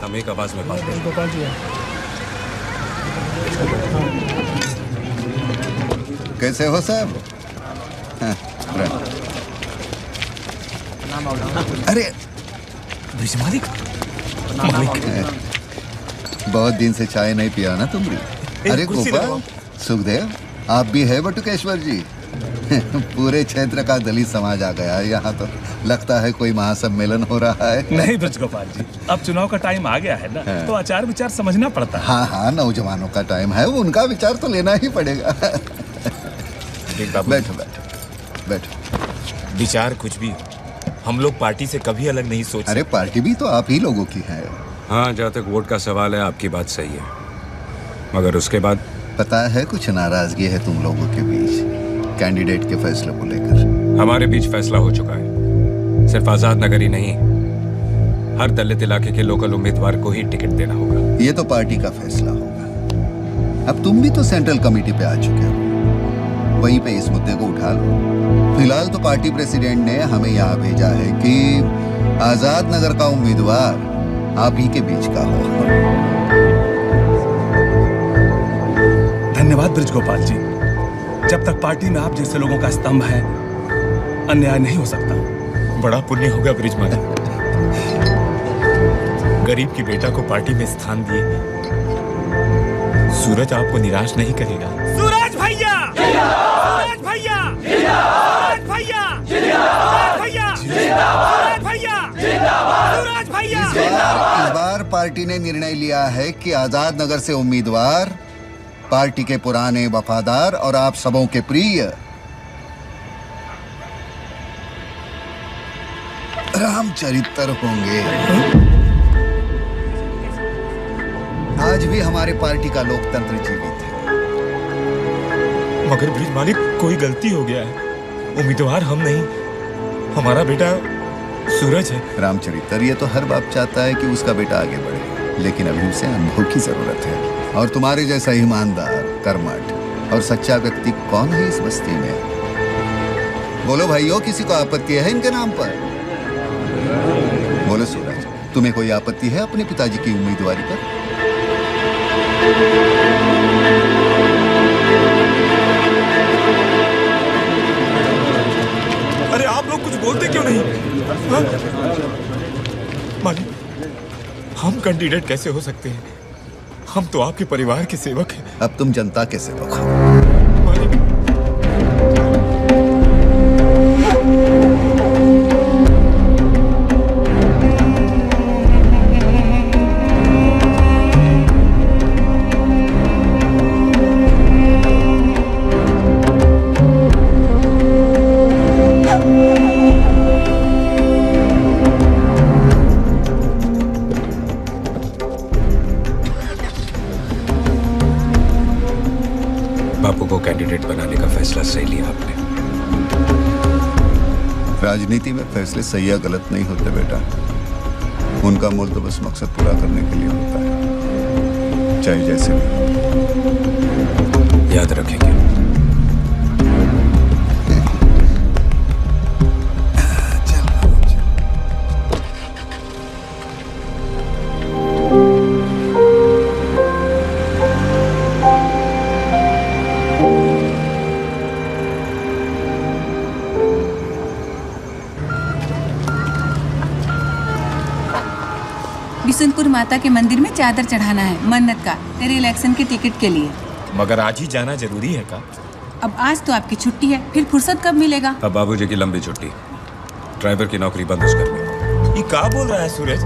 हम एक आवाज में बात करें। गोपाल जी कैसे हो साहब? अरे मालिक, बहुत दिन से चाय नहीं पिया ना तुम भी? अरे गोपाल, सुखदेव, आप भी है बटुकेश्वर जी? पूरे क्षेत्र का दलित समाज आ गया है यहाँ तो। लगता है कोई महासम्मेलन हो रहा है। नहीं ब्रज गोपाल जी, अब चुनाव का टाइम आ गया है ना, तो आचार विचार समझना पड़ता है। हाँ हाँ, नौजवानों का टाइम है, उनका विचार तो लेना ही पड़ेगा। बैठो बैठो बैठो। विचार कुछ भी, हम लोग पार्टी से कभी अलग नहीं सोच। अरे पार्टी भी तो आप ही लोगों की है। हाँ, जहाँ तक वोट का सवाल है आपकी बात सही है, मगर उसके बाद पता है कुछ नाराजगी है तुम लोगों के बीच कैंडिडेट के फैसले को लेकर। हमारे बीच फैसला हो चुका है। सिर्फ आजाद नगर ही नहीं, हर दलित इलाके के लोकल उम्मीदवार को ही टिकट देना होगा। ये तो पार्टी का फैसला होगा। अब तुम भी तो सेंट्रल कमेटी पे आ चुके हो, वहीं पे इस मुद्दे को उठा लो। फिलहाल तो पार्टी प्रेसिडेंट ने हमें यहाँ भेजा है कि आजाद नगर का उम्मीदवार आप ही के बीच का हो। धन्यवाद ब्रज गोपाल जी। जब तक पार्टी में आप जैसे लोगों का स्तंभ है, अन्याय नहीं हो सकता। बड़ा पुण्य होगा ब्रिजमाला, गरीब की बेटा को पार्टी में स्थान दिए। सूरज आपको निराश नहीं करेगा। सूरज भैया, सूरज भैया, सूरज भैया, सूरज भैया, सूरज भैया, सूरज भैया। इस बार पार्टी ने निर्णय लिया है कि आजाद नगर से उम्मीदवार पार्टी के पुराने वफादार और आप सबों के प्रिय रामचरित्र होंगे। आज भी हमारे पार्टी का लोकतंत्र जीवित है। मगर ब्रिज मालिक, कोई गलती हो गया है। उम्मीदवार हम नहीं, हमारा बेटा सूरज है। रामचरित्र, ये तो हर बाप चाहता है कि उसका बेटा आगे बढ़े, लेकिन अभी उसे अनुभव की जरूरत है। और तुम्हारे जैसा ईमानदार, कर्मठ और सच्चा व्यक्ति कौन है इस बस्ती में? बोलो भाइयों, किसी को आपत्ति है इनके नाम पर? बोलो सूरज, तुम्हें कोई आपत्ति है अपने पिताजी की उम्मीदवारी पर? अरे आप लोग कुछ बोलते क्यों नहीं? हाँ? मालिक, हम कैंडिडेट कैसे हो सकते हैं? हम तो आपके परिवार के सेवक हैं। अब तुम जनता के सेवक हो। बापू को कैंडिडेट बनाने का फैसला सही लिया आपने। राजनीति में फैसले सही या गलत नहीं होते बेटा, उनका मूल तो बस मकसद पूरा करने के लिए होता है, चाहे जैसे भी। याद रखेंगे। बिशुनपुर माता के मंदिर में चादर चढ़ाना है मन्नत का, तेरे इलेक्शन के टिकट के लिए। मगर आज ही जाना जरूरी है का? अब आज तो आपकी छुट्टी है, फिर फुर्सत कब मिलेगा? अब बाबूजी की लंबी छुट्टी, ड्राइवर की नौकरी बंद उस घर में। ये क्या बोल रहा है सूरज?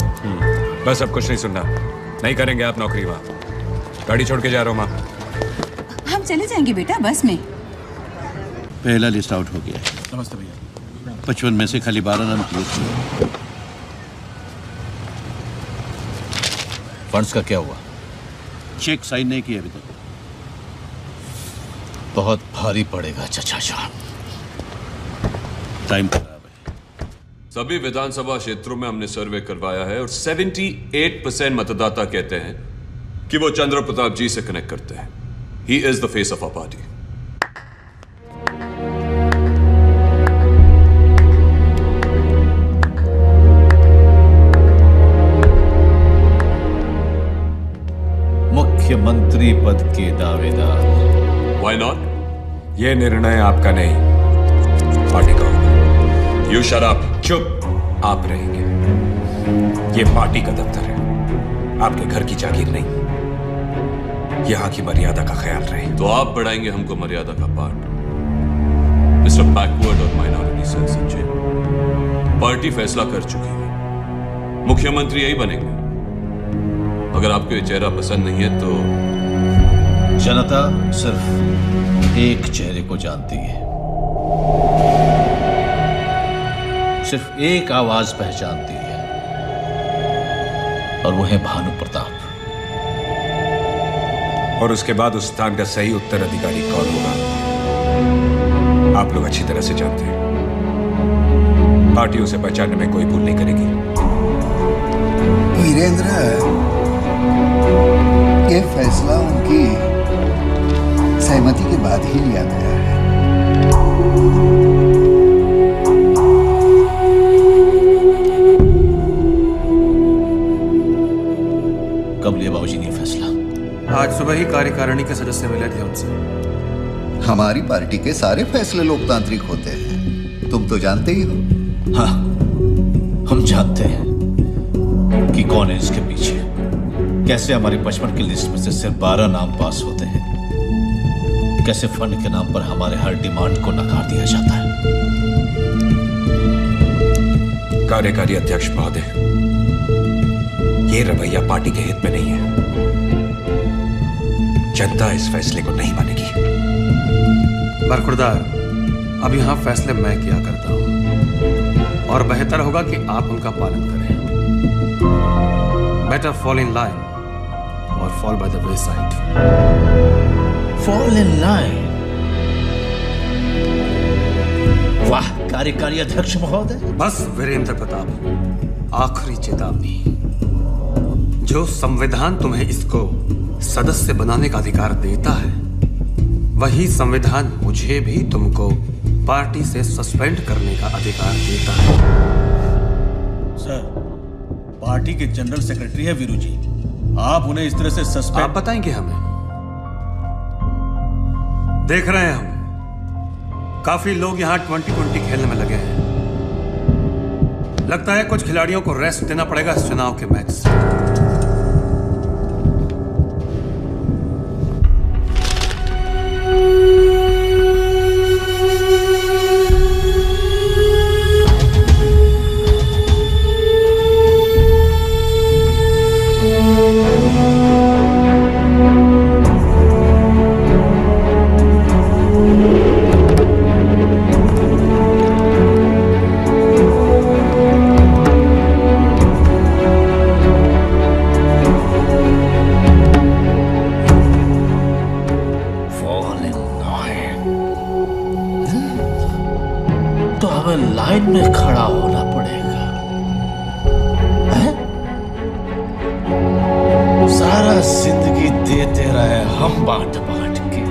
बस अब कुछ नहीं सुनना, नहीं करेंगे आप नौकरी वहाँ। गाड़ी छोड़ के जा रहा हूँ माँ। हम चले जाएंगे बेटा बस में। पहला लिस्ट आउट हो गया। नमस्ते भैया। 55 में से खाली 12 नाम क्लियर। फंड्स का क्या हुआ? चेक साइन नहीं किया अभी तक। बहुत भारी पड़ेगा चचा साहब। टाइम खराब है। सभी विधानसभा क्षेत्रों में हमने सर्वे करवाया है और 78% मतदाता कहते हैं कि वो चंद्र प्रताप जी से कनेक्ट करते हैं। He is the face of our party. मुख्यमंत्री पद के दावेदार। Why not? ये निर्णय आपका नहीं, पार्टी का होगा। You shut up. चुप। आप रहेंगे। ये पार्टी का दफ्तर है, आपके घर की जागीर नहीं। यहाँ की मर्यादा का ख्याल रहे। तो आप पढ़ाएंगे हमको मर्यादा का पाठ। मिस्टर बैकवर्ड और माइनॉरिटी सेल संजय, पार्टी फैसला कर चुकी है, मुख्यमंत्री यही बनेंगे। अगर आपको ये चेहरा पसंद नहीं है तो जनता सिर्फ एक चेहरे को जानती है, सिर्फ एक आवाज पहचानती है, और वो है भानु प्रताप। और उसके बाद उस स्थान का सही उत्तराधिकारी कौन होगा, आप लोग अच्छी तरह से जानते हैं। पार्टी उसे पहचानने में कोई भूल नहीं करेगी। वीरेंद्र, ये फैसला उनकी सहमति के बाद ही लिया गया है। कब लिया बाबूजी ने फैसला? आज सुबह ही कार्यकारिणी के सदस्य मिले थे उनसे। हमारी पार्टी के सारे फैसले लोकतांत्रिक होते हैं, तुम तो जानते ही हो। हाँ, हम जानते हैं कि कौन है इसके पीछे, कैसे हमारी बचपन की लिस्ट में से सिर्फ 12 नाम पास होते हैं, कैसे फंड के नाम पर हमारे हर डिमांड को नकार दिया जाता है। कार्यकारी अध्यक्ष महोदय, ये रवैया पार्टी के हित में नहीं है। जनता इस फैसले को नहीं मानेगी। बरखुरदार, अब यहाँ फैसले मैं किया करता हूँ, और बेहतर होगा कि आप उनका पालन करें। बेटर फॉल इन लाइन और fall by the way side. Fall in line? वाह कार्यकारी अध्यक्ष महोदय। बस वीरेंद्र प्रताप, आखिरी चेतावनी, जो संविधान तुम्हें इसको सदस्य बनाने का अधिकार देता है, वही संविधान मुझे भी तुमको पार्टी से सस्पेंड करने का अधिकार देता है। सर, पार्टी के जनरल सेक्रेटरी है वीरू जी, आप उन्हें इस तरह से सस्पेंड? आप बताएंगे हमें? देख रहे हैं हम, काफी लोग यहाँ 2020 खेलने में लगे हैं। लगता है कुछ खिलाड़ियों को रेस्ट देना पड़ेगा इस चुनाव के मैच से। लाइन में खड़ा होना पड़ेगा, है? सारा जिंदगी देते रहे हम बांट बांट के,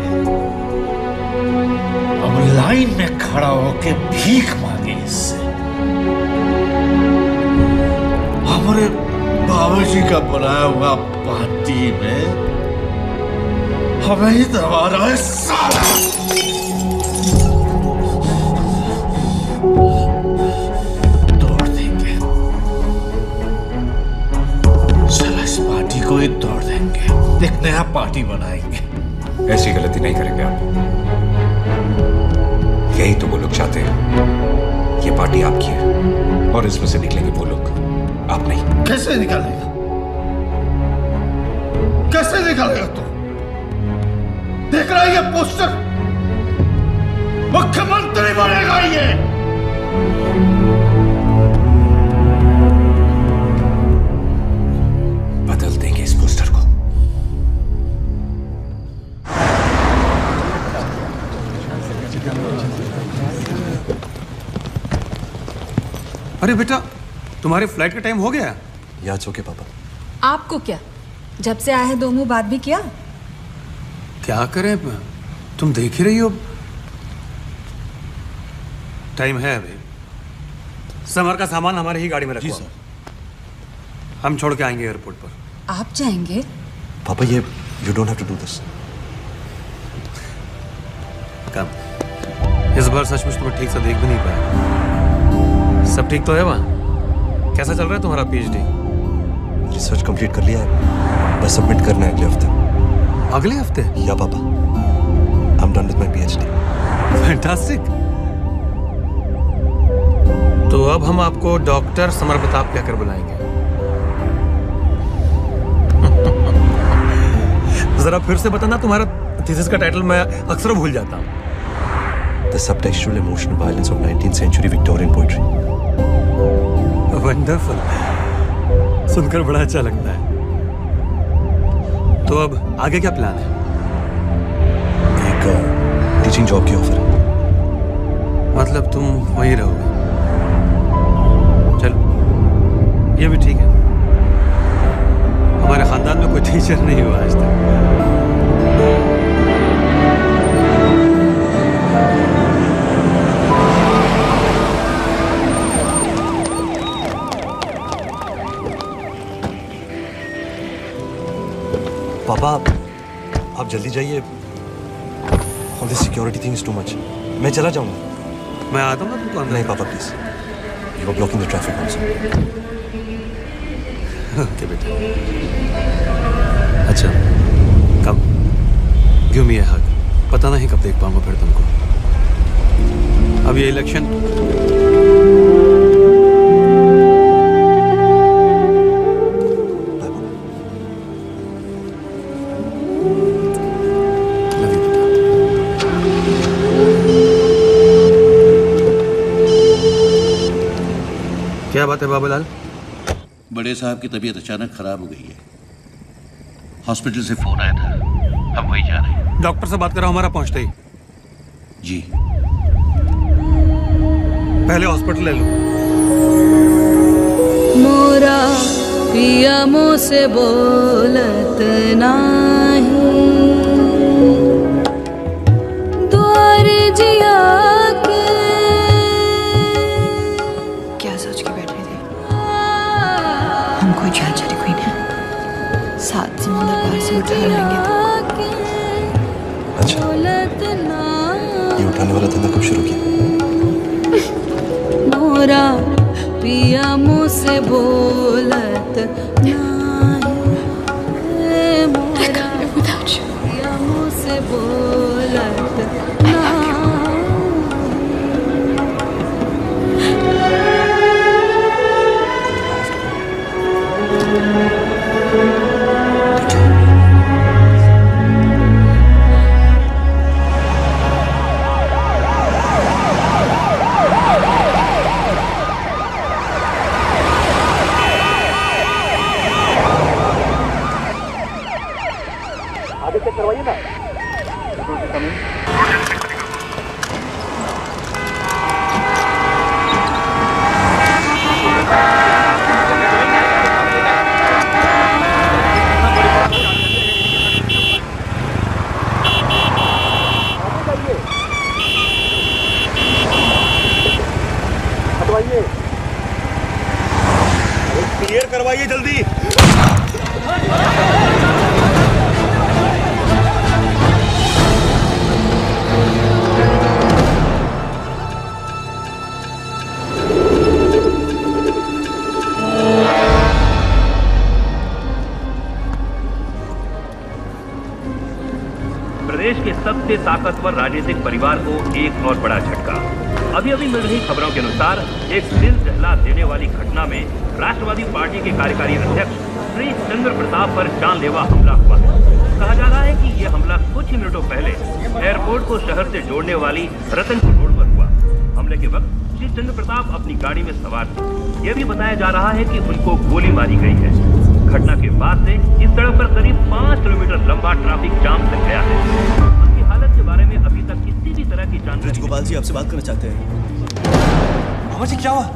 अब लाइन में खड़ा होके भीख मांगे इससे। हमारे बाबूजी का बनाया हुआ पार्टी में हमें ही दबा रहा है साला। को ही तोड़ देंगे, एक नया पार्टी बनाएंगे। ऐसी गलती नहीं करेंगे आप। यही तो वो लोग चाहते हैं। ये पार्टी आपकी है और इसमें से निकलेंगे वो लोग, आप नहीं। कैसे निकालेगा? कैसे निकालेगा तू? देख रहा है ये पोस्टर? मुख्यमंत्री बनेगा ये। बदल देंगे इस पोस्टर को। अरे बेटा, तुम्हारे फ्लाइट का टाइम हो गया? याद हो के पापा। आपको क्या, जब से आए हैं 2 मुंह बात भी किया? क्या करें, तुम देख ही रही हो, टाइम है अभी। समर का सामान हमारे ही गाड़ी में रखो। हम छोड़ के आएंगे एयरपोर्ट पर। आप जाएंगे? पापा ये you don't have to do this. Come, इस बार सचमुच तुम्हें ठीक से देख भी नहीं पाया। सब ठीक तो है वहाँ? कैसा चल रहा है तुम्हारा PhD? रिसर्च कंप्लीट कर लिया है, बस सबमिट करना है अगले हफ्ते। अगले हफ्ते? या पापा, I'm done with my PhD. Fantastic. तो अब हम आपको डॉक्टर समर प्रताप कहकर बुलाएंगे। जरा फिर से बताना, तुम्हारा थीसिस का टाइटल मैं अक्सर भूल जाता हूँ। The subtextual emotional violence of 19th century Victorian poetry. Wonderful, सुनकर बड़ा अच्छा लगता है। तो अब आगे क्या प्लान है? एक टीचिंग जॉब की ऑफर है। मतलब तुम वहीं रहोगे? चलो, ये भी ठीक है। हमारे खानदान में कोई टीचर नहीं हुआ आज तक। पापा, आप जल्दी जाइए। All this security thing is too much. मैं चला जाऊंगा। मैं आता हूँ ना तुमको। नहीं पापा, please. You are blocking the traffic also. Okay बेटा। अच्छा, कब? गिव मी अ हग। पता नहीं कब देख पाऊंगा फिर तुमको। अब ये इलेक्शन क्या बात है बाबूलाल? बड़े साहब की तबीयत अचानक खराब हो गई है। हॉस्पिटल से फोन आया था, हम वहीं जा रहे हैं। डॉक्टर से बात करो हमारा पहुंचते ही। जी। पहले हॉस्पिटल ले लो। मोरा पिया मुँह से बोलत नाही, द्वार जिया के। क्या सोच के बैठ रहे थे? हम कोई झांझरी क्वीन है, सात समुंदर पार से उठा लाएंगे तो। अच्छा, ये उठाने वाला धंधा कब शुरू किया? मोरा पिया मुँह से बोलत नाही, मोरा पिया मुँह से बोलत नाही। करवाइए ना। क्लियर करवाइए जल्दी। प्रदेश के सबसे ताकतवर राजनीतिक परिवार को एक और बड़ा झटका। अभी अभी मिल रही खबरों के अनुसार एक दिल दहला देने वाली घटना में राष्ट्रवादी पार्टी के कार्यकारी अध्यक्ष श्री चंद्र प्रताप पर जानलेवा हमला हुआ है। कहा जा रहा है कि यह हमला कुछ ही मिनटों पहले एयरपोर्ट को शहर से जोड़ने वाली रतनपुर रोड पर हुआ। हमले के वक्त श्री चंद्र प्रताप अपनी गाड़ी में सवार थे। यह भी बताया जा रहा है कि उनको गोली मारी गई है। घटना के बाद से इस सड़क पर करीब 5 किलोमीटर लंबा ट्रैफिक जाम लग गया है। उनकी हालत के बारे में अभी तक किसी भी तरह की जानकारी। गोपाल जी आपसे बात करना चाहते हैं। मामा जी क्या हुआ?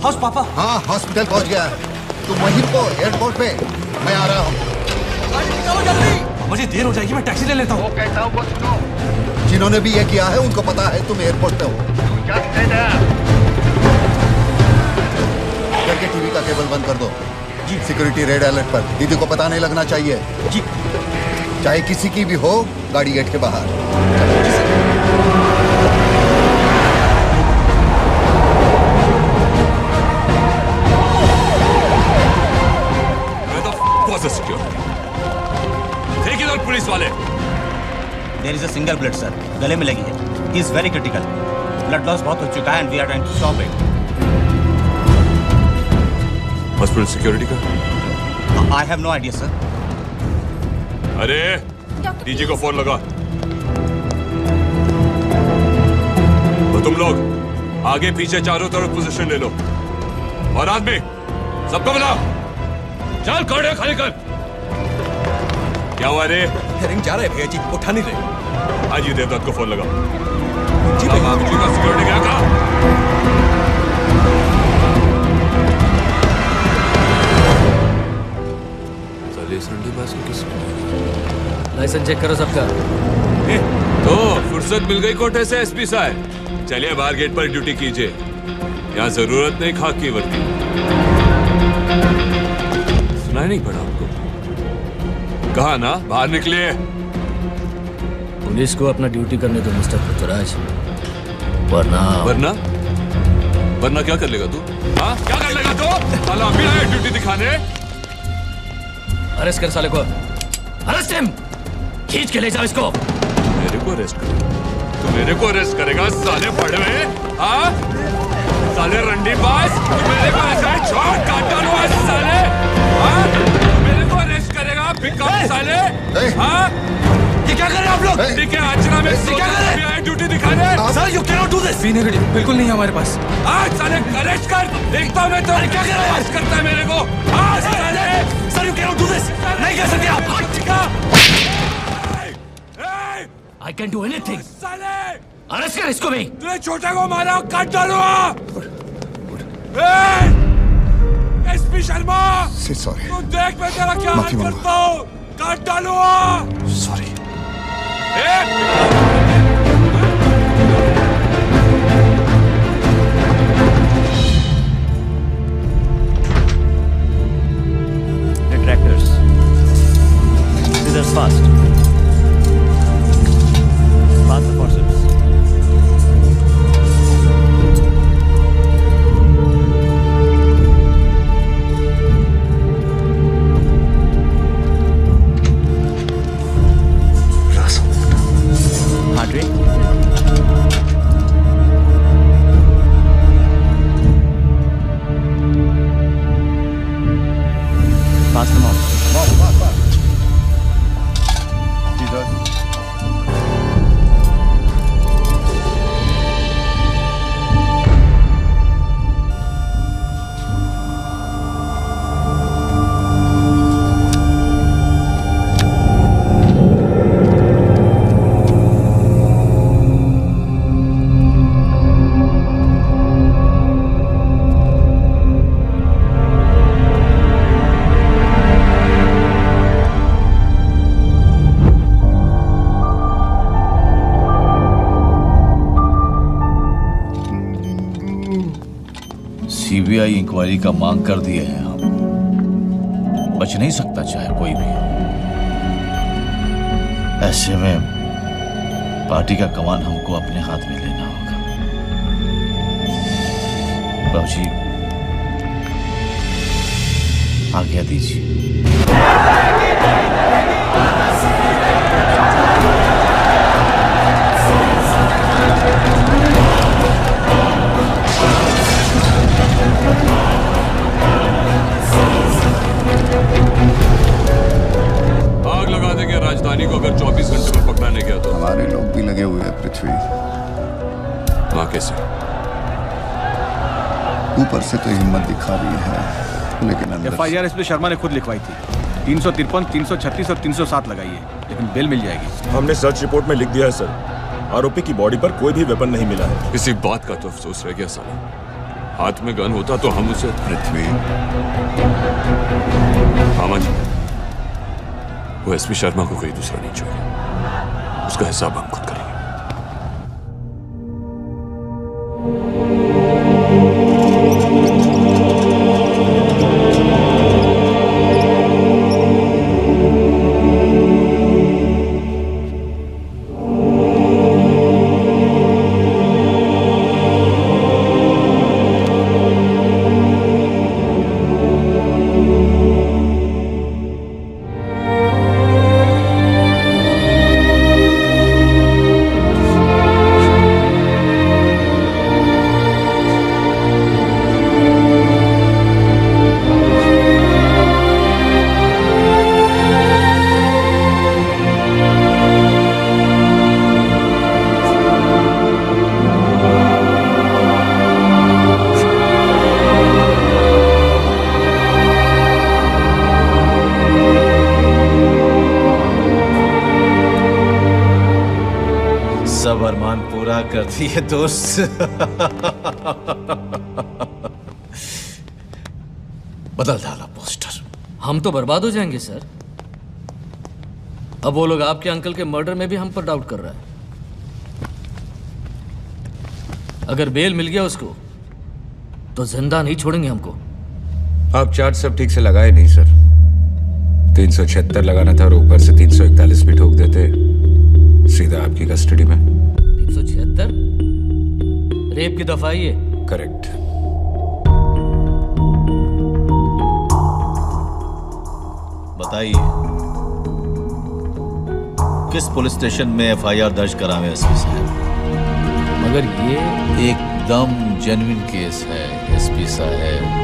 हाउस पापा? हाँ, हॉस्पिटल पहुंच गया है। तुम वहीं को एयरपोर्ट पे, मैं आ रहा हूँ। मुझे देर हो जाएगी, मैं टैक्सी ले लेता हूँ। कहता हूँ वो सुनो। जिन्होंने भी ये किया है उनको पता है तुम एयरपोर्ट पे हो। करके टीवी का केबल बंद कर दो। जी। सिक्योरिटी रेड अलर्ट पर। दीदी को पता नहीं लगना चाहिए। जी। चाहे किसी की भी हो, गाड़ी गेट के बाहर। सिक्योरिटी। देखिए पुलिस वाले, क्रिटिकल ब्लड सर, गले में लगी है। He is very critical, blood loss बहुत हो चुका है and we are trying to stop it. Hospital security का? I have no idea sir. अरे डीजी को फोन लगा। तो तुम लोग आगे पीछे चारों तरफ पोजीशन ले लो और आदमी सबको बुलाओ। चल कौड़े खाली कर। क्या हुआ रे? रिंग जा रहा है भैया जी, उठा नहीं रहे। आज ये देवदत्त को फोन लगा। जी का सिक्योरिटी क्या कहा? लाइसेंस चेक करो सबका। तो फुर्सत मिल गई कोटे से एसपी साहब। चलिए बाहर गेट पर ड्यूटी कीजिए, यहाँ जरूरत नहीं खाक की वर्दी। सुनाई नहीं पड़ा आपको? कहा ना बाहर निकलिए। पुलिस को अपना ड्यूटी करने दो मिस्टर पृथ्वीराज, वरना क्या कर लेगा तू? हाँ क्या कर लेगा तू? साला अभी आया ड्यूटी दिखाने। अरेस्ट कर साले को, अरेस्ट हिम, खींच के ले जाओ इसको। मेरे को अरेस्ट कर? तू मेरे को अरेस्ट करेगा साले बड़वे? हाँ साले रंडी बाज, तू मेरे को ऐसा छोड़ काट डालूंगा साले। हाँ मेरे को अरेस्ट करेगा पिकअप साले? हाँ ये क्या कर रहे हैं आप लोग? ठीक है आचरा में क्या कर रहे हैं? ड्यूटी दिखाने। Sir you can not do this. बिल्कुल नहीं है हमारे पास। आज साले अरेस्ट कर, देखता हूँ मैं तो क्या कर रहा है? अरेस्ट करता है मेरे को। आज साले sir you can not do this. नहीं कर सकते आप। I can do anything. Arrest कर इसको भी। तूने छोटे को मारा, काट डालूंगा। SP Sharma, sorry. तू देख मैं तेरा क्या हाल करता हूँ, काट डालूंगा। Sorry. Detractors. Scissors fast. Pass the forceps. Heart rate. Pass them off. CBI inquiry का मांग कर दिए हैं हम। बच नहीं सकता चाहे कोई भी। ऐसे में पार्टी का कमान हमको अपने हाथ में लेना होगा। बाबूजी आज्ञा दीजिए। आग लगा देंगे राजधानी को अगर 24 घंटे में पकड़ा नहीं गया तो। हमारे लोग भी लगे हुए हैं पृथ्वी। वहां कैसे? ऊपर से तो हिम्मत दिखा रही है, लेकिन अंदर FIR एसपी शर्मा ने खुद लिखवाई थी। 353, 336 और 307 लगाई है, लेकिन बेल मिल जाएगी। हमने सर्च रिपोर्ट में लिख दिया है सर, आरोपी की बॉडी पर कोई भी वेपन नहीं मिला है। इसी बात का तो अफसोस रह गया साला। हाथ में गन होता तो हम उसे। पृथ्वी मामा जी, वो एसपी शर्मा को कोई दूसरा नहीं छोड़ेगा। उसका हिसाब हम खुद करेंगे। गुमराह कर दिए दोस्त। बदल डाला पोस्टर। हम तो बर्बाद हो जाएंगे सर। अब वो लोग आपके अंकल के मर्डर में भी हम पर डाउट कर रहा है। अगर बेल मिल गया उसको तो जिंदा नहीं छोड़ेंगे हमको। आप चार्ज सब ठीक से लगाए नहीं सर। 376 लगाना था और ऊपर से 341 भी ठोक देते, सीधा आपकी कस्टडी में। 376 रेप की दफा ही है। करेक्ट। बताइए किस पुलिस स्टेशन में एफआईआर दर्ज करावे एसपी साहब? मगर ये एकदम जेन्युइन केस है एसपी साहब।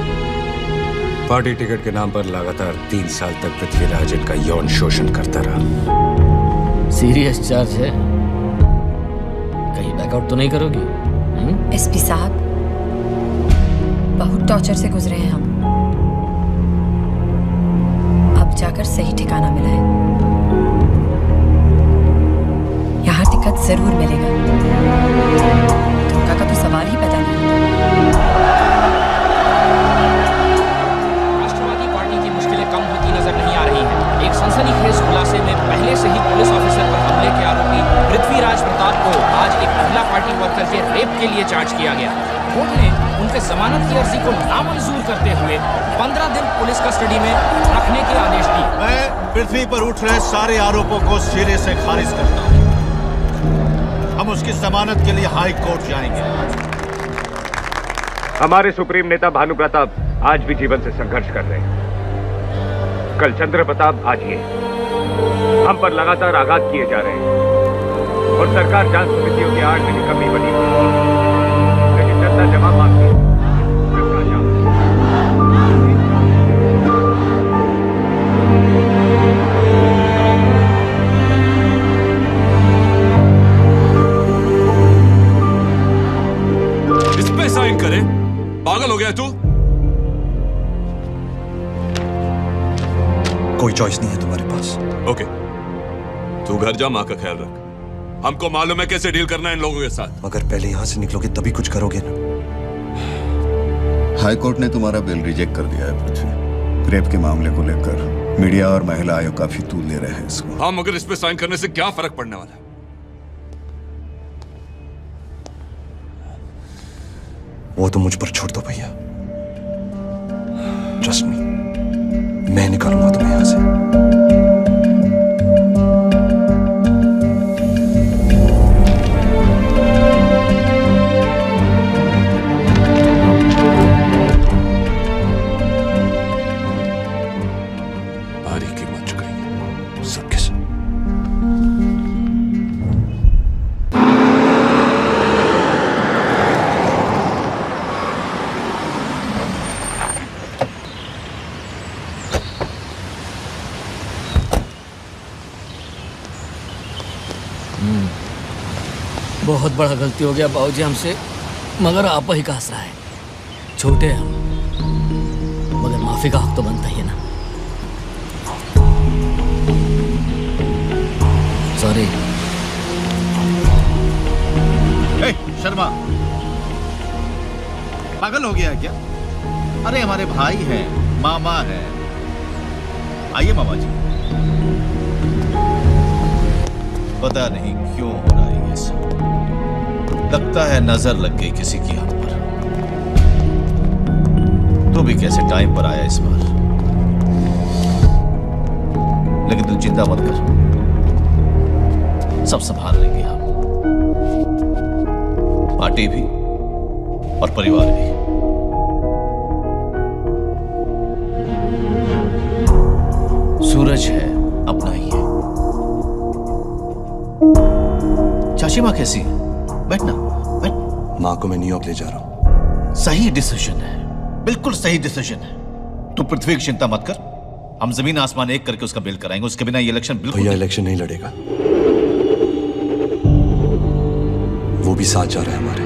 पार्टी टिकट के नाम पर लगातार 3 साल तक पृथ्वीराज इनका यौन शोषण करता रहा। सीरियस चार्ज है, कहीं बैकआउट तो नहीं करोगी? एसपी साहब, बहुत टॉर्चर से गुजरे हैं हम, अब जाकर सही ठिकाना मिला है। यहाँ टिकट जरूर मिलेगा, धोखा का तो सवाल ही पैदा नहीं। राष्ट्रवादी पार्टी की मुश्किलें कम होती नजर नहीं आ रही हैं। एक सनसनीखेज खुलासे में पहले से ही पुलिस ऑफिसर पर हमले के आरोपी पृथ्वीराज प्रताप को आज एक महिला पार्टी वर्कर के रेप के लिए चार्ज किया गया। कोर्ट ने उनके जमानत की अर्जी को नामंजूर करते हुए 15 दिन पुलिस कस्टडी में रखने के आदेश दिए। मैं पृथ्वी पर उठ रहे सारे आरोपों को सिरे से खारिज करता हूँ। हम उसकी जमानत के लिए हाई कोर्ट जाएंगे। हमारे सुप्रीम नेता भानु प्रताप आज भी जीवन से संघर्ष कर रहे हैं। कल चंद्र प्रताप, आज ये हम पर लगातार आघात किए जा रहे हैं और सरकार जांच समितियों की आड़ में निकम्मी बनी, लेकिन जनता जवाब मांगती है। इस पे साइन करे? पागल हो गया तू? कोई चॉइस नहीं है तुम्हारे पास। ओके, तू घर जा, माँ का ख्याल रख। हमको मालूम है कैसे डील करना है इन लोगों के साथ। अगर पहले यहां से निकलोगे तभी कुछ करोगे ना। हाई कोर्ट ने तुम्हारा बिल रिजेक्ट कर दिया है पृथ्वी। रेप के मामले को लेकर मीडिया और महिला आयोग काफी तूल ले रहे हैं इसको। हाँ, मगर इस पे साइन करने से क्या फर्क पड़ने वाला है? वो तो मुझ पर छोड़ दो भैया। ट्रस्ट मी, मैं निकालूंगा तुम्हें यहां से। भारी कीमत चुकाएंगे सबके साथ। बहुत बड़ा गलती हो गया बाबूजी हमसे, मगर आप ही का आसरा है। छोटे हैं हम, मगर माफी का हक तो बनता ही है ना। सॉरी। शर्मा, पागल हो गया क्या? अरे हमारे भाई हैं, मामा हैं। आइए मामा जी। पता नहीं क्यों हो रहा है ये सब। लगता है नजर लग गई किसी की हम पर। तो भी कैसे टाइम पर आया इस बार। लेकिन तू चिंता मत कर, सब संभाल लेंगे हम। पार्टी भी और परिवार भी। सूरज है, अपना ही है। चाची माँ कैसी है? बैठना, बैठ। माँ को मैं न्यूयॉर्क ले जा रहा हूँ। सही डिसीजन है, बिल्कुल सही डिसीजन है। तू पृथ्वी की चिंता मत कर, हम जमीन आसमान एक करके उसका बिल कराएंगे। उसके बिना ये इलेक्शन बिल्कुल भैया इलेक्शन नहीं लड़ेगा। वो भी साथ जा रहे हैं हमारे।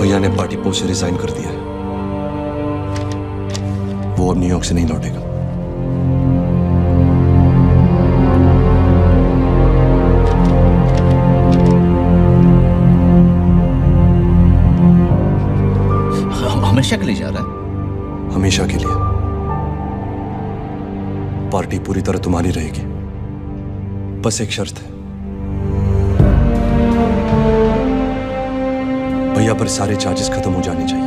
भैया ने पार्टी पोस्ट से रिजाइन कर दिया है। वो अब न्यूयॉर्क से नहीं लौटेगा। हमेशा के लिए जा रहा है? हमेशा के लिए। पार्टी पूरी तरह तुम्हारी रहेगी, बस एक शर्त है। भैया पर सारे चार्जेस खत्म हो जाने चाहिए।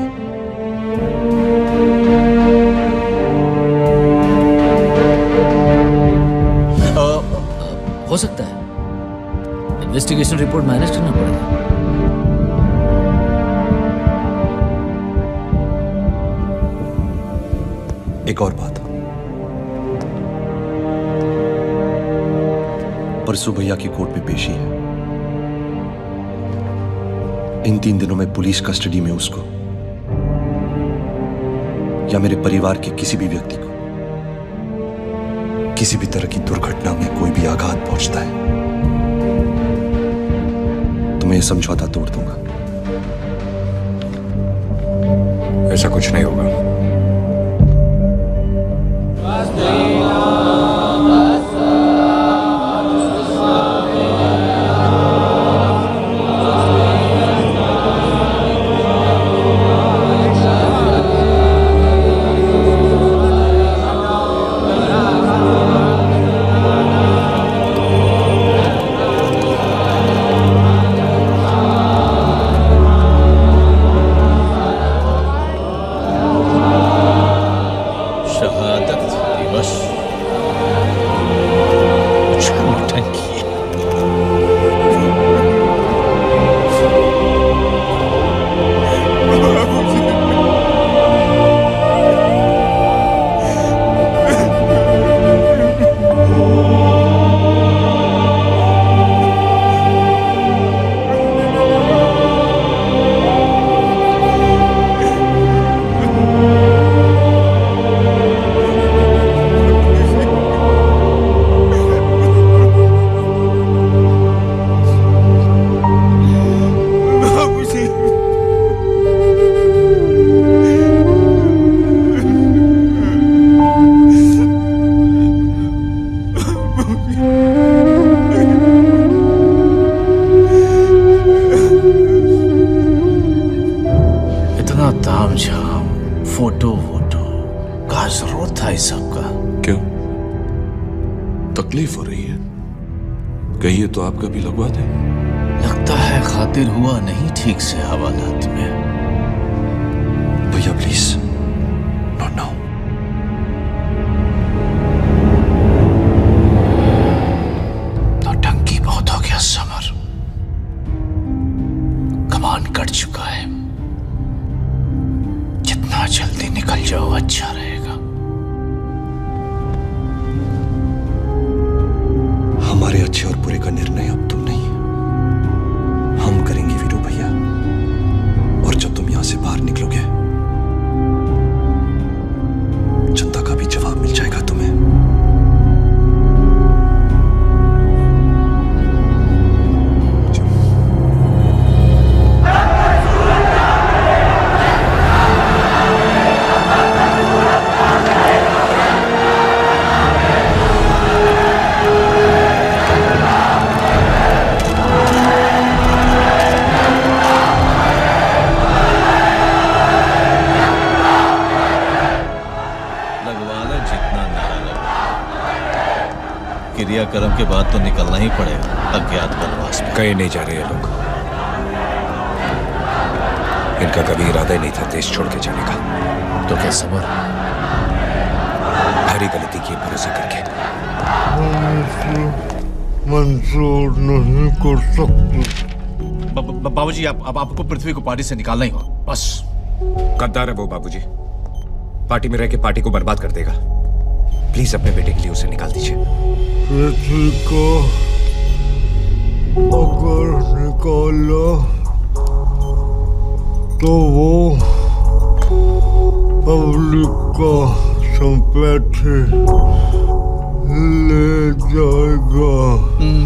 हो सकता है, इन्वेस्टिगेशन रिपोर्ट मैनेज करना पड़ेगा। एक और बात, परसों भैया की कोर्ट में पेशी है। इन 3 दिनों में पुलिस कस्टडी में उसको या मेरे परिवार के किसी भी व्यक्ति को किसी भी तरह की दुर्घटना में कोई भी आघात पहुंचता है तो मैं ये समझौता तोड़ दूंगा। ऐसा कुछ नहीं होगा। फोटो का जरूरत था इस सब का? क्यों, तकलीफ हो रही है? कहिए तो आपका भी लगवा दे। लगता है खातिर हुआ नहीं ठीक से हवालात में। भैया प्लीज, नॉट नाउ। नौटंकी बहुत हो गया समर, कमान कट चुका है। जितना जल्दी निकल जाओ अच्छा रहेगा। हमारे अच्छे और बुरे का निर्णय अब तुम नहीं, हम करेंगे वीरू भैया। और जब तुम यहां से बाहर निकलोगे जनता का भी जवाब मिल जाएगा तुम्हें। क्रियाक्रम के बाद तो निकलना ही पड़ेगा अज्ञात वनवास में। कहीं नहीं जा रहे हैं लोग। इनका कभी इरादा ही नहीं था देश छोड़ के जाने का। तो क्या समर हरी गलती की भरोसे करके मंजूर नहीं कर सकते। बाबूजी अब आपको पृथ्वी को पार्टी से निकालना ही होगा बस। गद्दार है वो बाबूजी, पार्टी में रह के पार्टी को बर्बाद कर देगा। प्लीज अपने बेटे के लिए उसे निकाल दीजिए। पृथ्वी को अगर निकाला तो वो पब्लिक का संपत्ति ले जाएगा।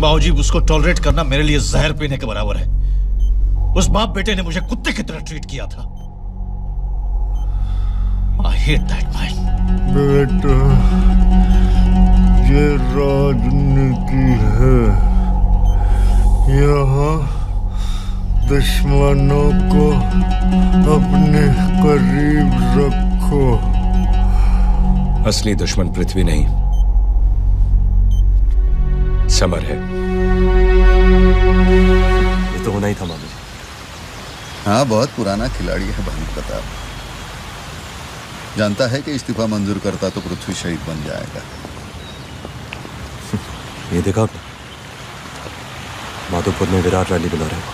बाबूजी उसको टॉलरेट करना मेरे लिए जहर पीने के बराबर है। उस बाप बेटे ने मुझे कुत्ते की तरह ट्रीट किया था। I hate that man. बेटा, ये राजनीति है। यहाँ दुश्मनों को अपने करीब रखो। असली दुश्मन पृथ्वी नहीं, समर है। ये तो होना ही था मामा जी। हाँ, बहुत पुराना खिलाड़ी है भानु प्रताप। जानता है कि इस्तीफा मंजूर करता तो पृथ्वी शहीद बन जाएगा। ये देखा आपने, माधोपुर में विराट रैली बुला रहे हो,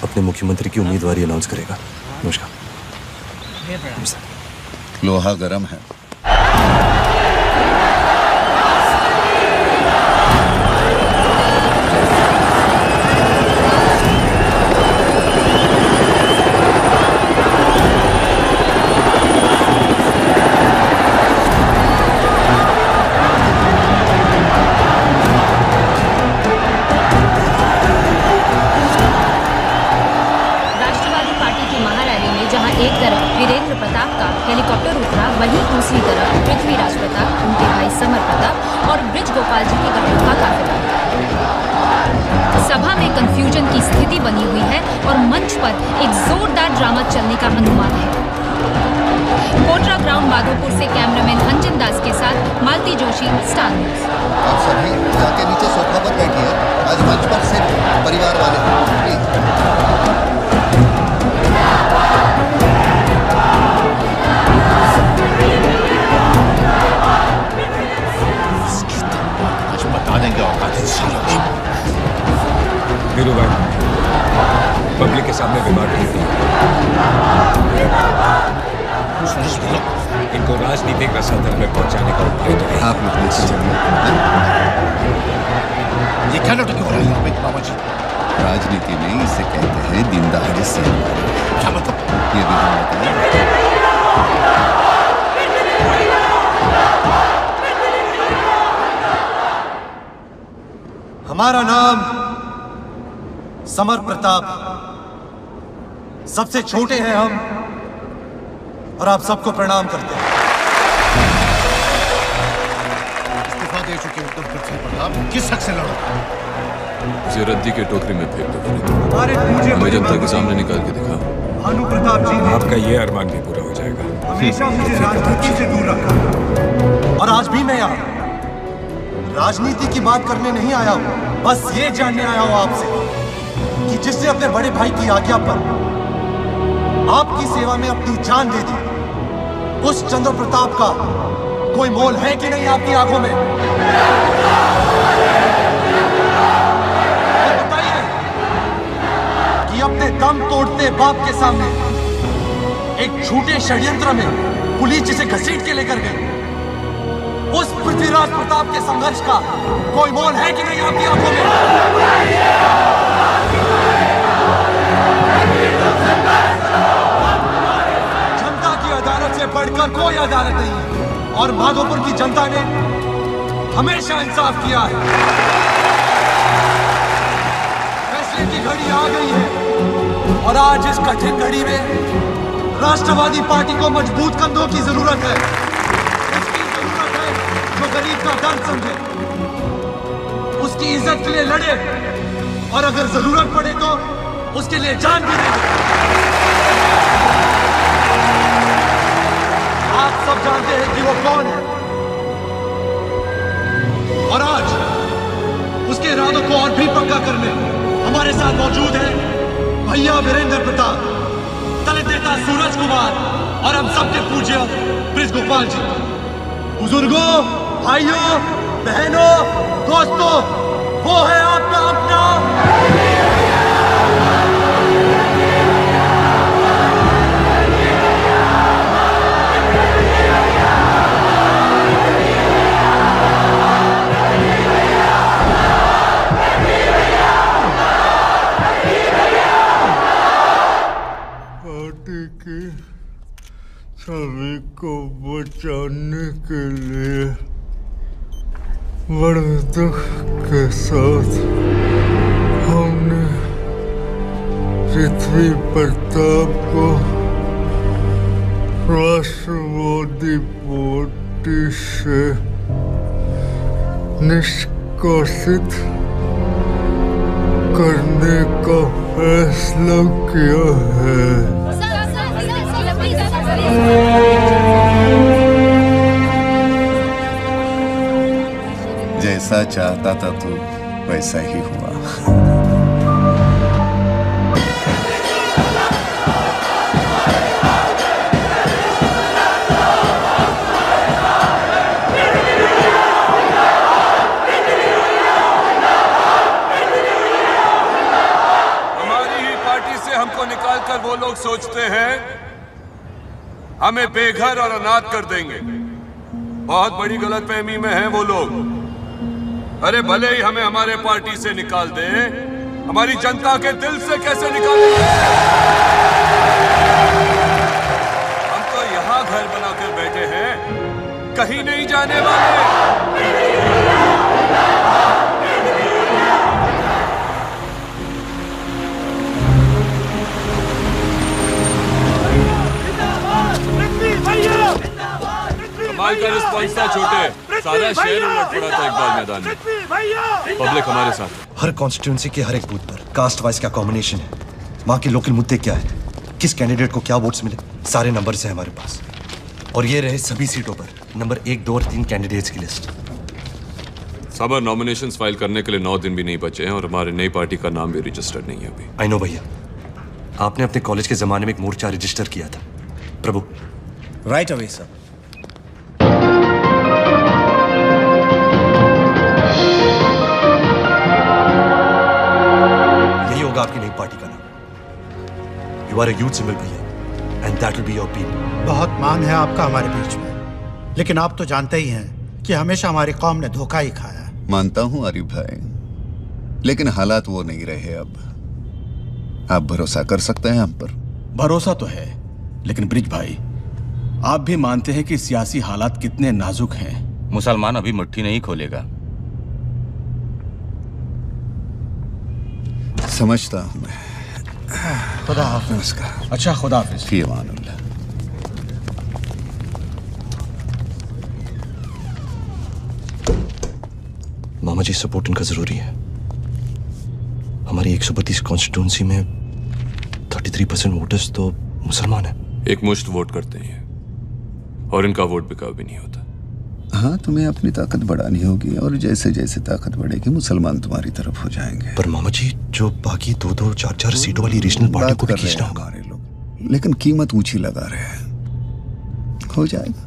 अपने मुख्यमंत्री की उम्मीदवारी अनाउंस करेगा। नमस्कार। लोहा गरम है। हेलीकॉप्टर उतरा, वहीं दूसरी तरफ पृथ्वीराज प्रताप, उनके भाई समर प्रताप और ब्रिज गोपाल जी के गाड़ियों का काफिला। सभा में कंफ्यूजन की स्थिति बनी हुई है और मंच पर एक जोरदार ड्रामा चलने का अनुमान है। कोटरा ग्राउंड माधोपुर से कैमरामैन अंजन दास के साथ मालती जोशी, स्टार न्यूज। आप सभी जाके नीचे सोफा पर बैठिए। आज मंच पर सिर्फ परिवार वाले वीरू भाई, पब्लिक के सामने रिमार्क नहीं दी। इनको राजनीतिक रसातल में पहुंचाने का उपाय तो आप लोग नीचे चलिए। ये क्या नाटक हो रहा है यहाँ पे मामा जी? राजनीति में इसे कहते हैं दीनदयाल से। क्या मतलब? ये भी हम बताएं। हमारा नाम समर प्रताप, सबसे छोटे हैं हम और आप सबको प्रणाम करते हैं। इस्तीफा दे चुके उत्तम पृथ्वी प्रताप किस हक से लड़ो? इसे रद्दी के टोकरी में फेंक दो। हमें जनता के सामने निकाल के दिखाओ। भानु प्रताप जी ने आपका ये अरमान भी पूरा हो जाएगा। हमेशा मुझे राजनीति से दूर रखा और आज भी मैं यहाँ राजनीति की बात करने नहीं आया हूँ, बस ये जानने आया हूँ आपसे कि जिसने अपने बड़े भाई की आज्ञा पर आपकी सेवा में अपनी जान दे दी, उस चंद्र प्रताप का कोई मोल है कि नहीं आपकी आंखों में? बताइए कि अपने दम तोड़ते बाप के सामने एक झूठे षड्यंत्र में पुलिस जिसे घसीट के लेकर गई, उस पृथ्वीराज प्रताप के संघर्ष का कोई मोल है कि नहीं आपकी आंखों में? जनता की अदालत से बढ़कर कोई अदालत नहीं है और माधोपुर की जनता ने हमेशा इंसाफ किया है। फैसले की घड़ी आ गई है और आज इस कठिन घड़ी में राष्ट्रवादी पार्टी को मजबूत कंधों की जरूरत है। जो गरीब का दर्द समझे, उसकी इज्जत के लिए लड़े और अगर जरूरत पड़े तो उसके लिए जान भी दे। आप सब जानते हैं कि वो कौन है और आज उसके इरादों को और भी पक्का करने हमारे साथ मौजूद है भैया वीरेंद्र प्रताप, दलित नेता सूरज कुमार और हम सबके पूज्य ब्रिज गोपाल जी। बुजुर्गों, भाइयों, बहनों, दोस्तों, वो है आपका अपना पार्टी की छवि को बचाने के लिए बड़े दुख के साथ हमने पृथ्वी प्रताप को राष्ट्रवादी पार्टी से निष्कासित करने का फैसला किया है। जैसा चाहता था तू वैसा ही हुआ। हमको निकाल कर वो लोग सोचते हैं हमें बेघर और अनाथ कर देंगे। बहुत बड़ी गलतफहमी में हैं वो लोग। अरे भले ही हमें हमारे पार्टी से निकाल दे, हमारी जनता के दिल से कैसे निकालेंगे? हम तो यहां घर बनाकर बैठे हैं, कहीं नहीं जाने वाले। कमाल का रिस्पॉन्स था छोटे, सारा शहर उलट पड़ा था इकबाल मैदान में। पब्लिक हमारे साथ। हर कॉन्स्टिट्यूंसी के हर एक बूथ पर कास्ट वाइज क्या कॉम्बिनेशन है, वहाँ के लोकल मुद्दे क्या है, किस कैंडिडेट को क्या वोट्स मिले, सारे नंबर्स हैं हमारे पास। और ये रहे सभी सीटों पर नंबर 1, 2 और 3 कैंडिडेट्स की लिस्ट। साबर नॉमिनेशंस फाइल करने के लिए 9 दिन भी नहीं बचे हैं और हमारे नई पार्टी का नाम भी रजिस्टर्ड नहीं है अभी। आई नो भैया, आपने अपने कॉलेज के जमाने में एक मोर्चा रजिस्टर किया था। Prabhu right away sir. यही होगा आपकी नई पार्टी का नाम। You are a youth symbol भैया, and that will be your appeal. बहुत मान है आपका हमारे बीच में, लेकिन आप तो जानते ही हैं कि हमेशा हमारी कौम ने धोखा ही खाया। मानता हूं आरिफ भाई, लेकिन हालात वो नहीं रहे अब। आप भरोसा कर सकते हैं हम पर? भरोसा तो है, लेकिन ब्रिज भाई आप भी मानते हैं कि सियासी हालात कितने नाजुक हैं। मुसलमान अभी मुट्ठी नहीं खोलेगा। समझता हूं मैं। खुदा हाफिज। अच्छा खुदा हाफिज। फी अमानुल्लाह। मामा जी सपोर्ट इनका जरूरी है। हमारी 132 कॉन्स्टिट्यूंसी में 33% वोटर्स तो मुसलमान है। एक मुश्त वोट करते हैं और इनका वोट बिकाऊ भी नहीं होता। हाँ, तुम्हें अपनी ताकत बढ़ानी होगी और जैसे जैसे ताकत बढ़ेगी मुसलमान तुम्हारी तरफ हो जाएंगे। पर मामा जी जो बाकी 2-2, 4-4 सीटों वाली रीजनल पार्टी को भी खींचना होगा। हमारे लोग लेकिन कीमत ऊंची लगा रहे हैं। हो जाएगा।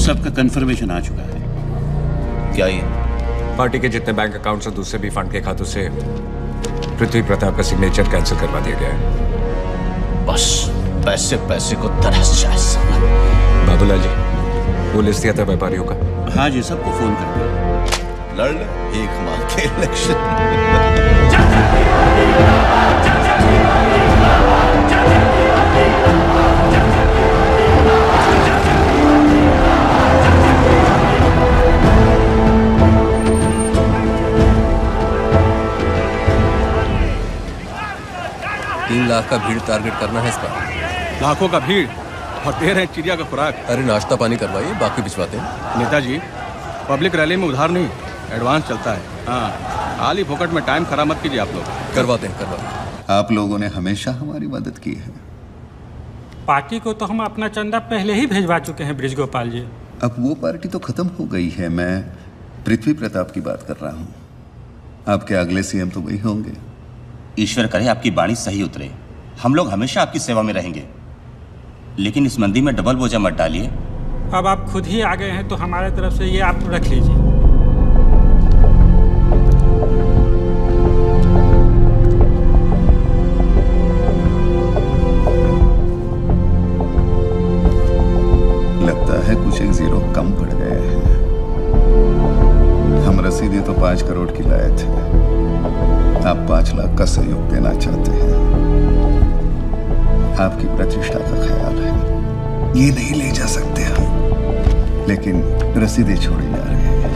सबका कंफर्मेशन आ चुका है। क्या ये पार्टी के जितने बैंक अकाउंट्स और दूसरे भी फंड के खातों से पृथ्वी प्रताप का सिग्नेचर कैंसिल करवा दिया गया है। बस पैसे पैसे को तरस जाए। बाबूलाल जी, वो लिस्ट दिया था व्यापारियों का? हाँ जी, सबको फोन करके लड़ ले एक माह के इलेक्शन। लाख का भीड़ टारगेट करना है इसका। लाखों का भीड़ और दे रहे हैं चिड़िया का खुराक। अरे नाश्ता पानी करवाइए, बाकी भिजवाते हैं। नेताजी, पब्लिक रैली में उधार नहीं, एडवांस चलता है। हाँ, खाली फोकट में टाइम खराब मत कीजिए आप लोग। करवाते हैं। आप लोगों ने हमेशा हमारी मदद की है। पार्टी को तो हम अपना चंदा पहले ही भेजवा चुके हैं ब्रिज गोपाल जी। अब वो पार्टी तो खत्म हो गई है। मैं पृथ्वी प्रताप की बात कर रहा हूँ। आपके अगले सीएम तो वही होंगे। ईश्वर करे आपकी बाणी सही उतरे। हम लोग हमेशा आपकी सेवा में रहेंगे, लेकिन इस मंदी में डबल बोझा मत डालिए। अब आप खुद ही आ गए हैं तो हमारे तरफ से ये आप रख लीजिए। लगता है कुछ एक जीरो कम पड़ गए हैं। हम रसीदें तो 5 करोड़ की लाए थे, आप 5 लाख का सहयोग देना चाहते हैं। आपकी प्रतिष्ठा का ख्याल है, ये नहीं ले जा सकते हम, लेकिन रसीदें छोड़ी जा रही हैं।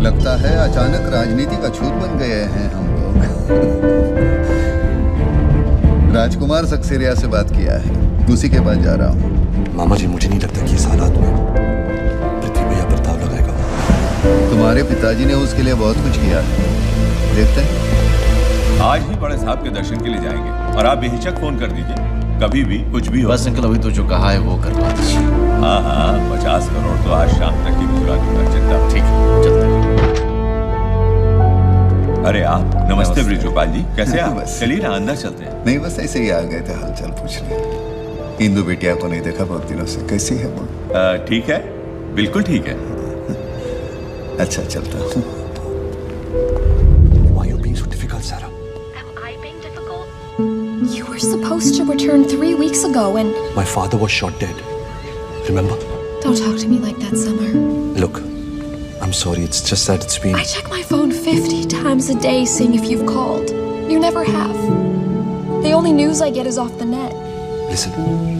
लगता है अचानक राजनीति का छूत बन गए हैं हम लोग। राजकुमार सक्सेरिया से बात किया है, उसी के पास जा रहा हूँ। मामा जी, मुझे नहीं लगता कि इस हालात में पृथ्वी भैया प्रताप लगाएगा। तुम्हारा तुम्हारे पिताजी ने उसके लिए बहुत कुछ किया है, देखते हैं। आज ही बड़े साहब के दर्शन के लिए जाएंगे और आप बेहिचक फोन कर दीजिए, कभी भी कुछ भी हो। बस अंकल अभी तो जो कहा है वो करवा दीजिए। हाँ हाँ, 50 करोड़ तो आज शाम तक ही पूरा दूंगा, चिंता। ठीक है, चलते हैं। अरे आप नमस्ते ब्रिजगोपाल जी, कैसे आप? चलिए ना अंदर चलते हैं। नहीं, बस ऐसे ही आ गए थे हालचाल पूछने। इंदु बिटिया को नहीं देखा बहुत दिनों से, कैसी है वो? ठीक है, बिल्कुल ठीक है। अच्छा, चलता हूँ। Why are you being so difficult, Sarah? You were supposed to return 3 weeks ago and... My father was shot dead. Remember? Don't talk to me like that, Summer. Look, I'm sorry. It's just that it's been... I check my phone 50 times a day seeing if you've called. You never have. The only news I get is off the net. Listen,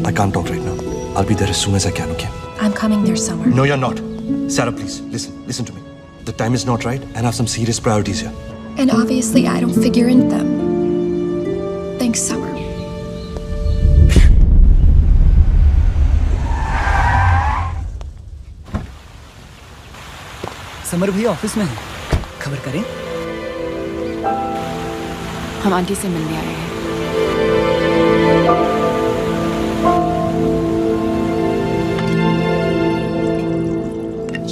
I can't talk right now. I'll be there as soon as I can, okay? I'm coming there, Summer. No, you're not. Sarah, please, listen to me. The time is not right and I have some serious priorities here. And obviously I don't figure in them. Thanks, Summer. Summer भैया office में है, खबर करें? हम aunty से मिलने आए हैं।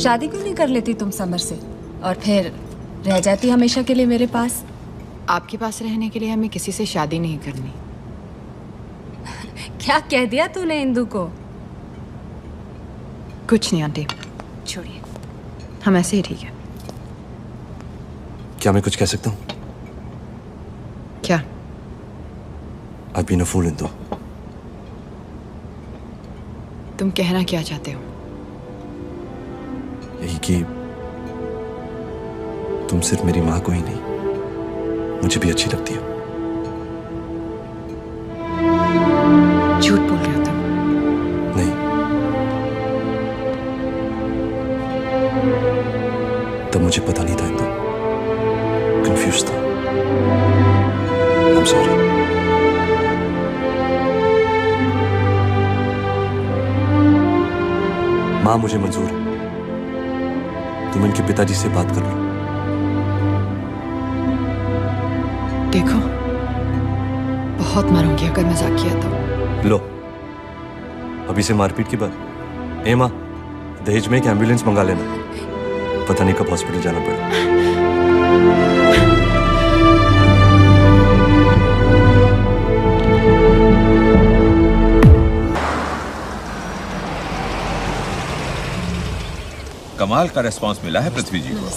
शादी क्यों नहीं कर लेती तुम समर से, और फिर रह जाती हमेशा के लिए मेरे पास? आपके पास रहने के लिए हमें किसी से शादी नहीं करनी। क्या कह दिया तूने इंदु को? कुछ नहीं आंटी, छोड़िए, हम ऐसे ही ठीक है। क्या मैं कुछ कह सकता हूँ? क्या? I've been a fool, Indu. तुम कहना क्या चाहते हो? यही कि तुम सिर्फ मेरी माँ को ही नहीं, मुझे भी अच्छी लगती हो। झूठ बोल रहे हो तुम। नहीं, तब मुझे पता नहीं था इंदु, कंफ्यूज था। I'm sorry। माँ मुझे मंजूर है, तुम इनके पिताजी से बात कर लो। देखो, बहुत मारूंगी अगर मजाक किया तो। लो, अभी से मारपीट की बात। ए माँ, दहेज में एक एम्बुलेंस मंगा लेना, पता नहीं कब हॉस्पिटल जाना पड़े। कमाल का रिस्पांस मिला है पृथ्वी जी को,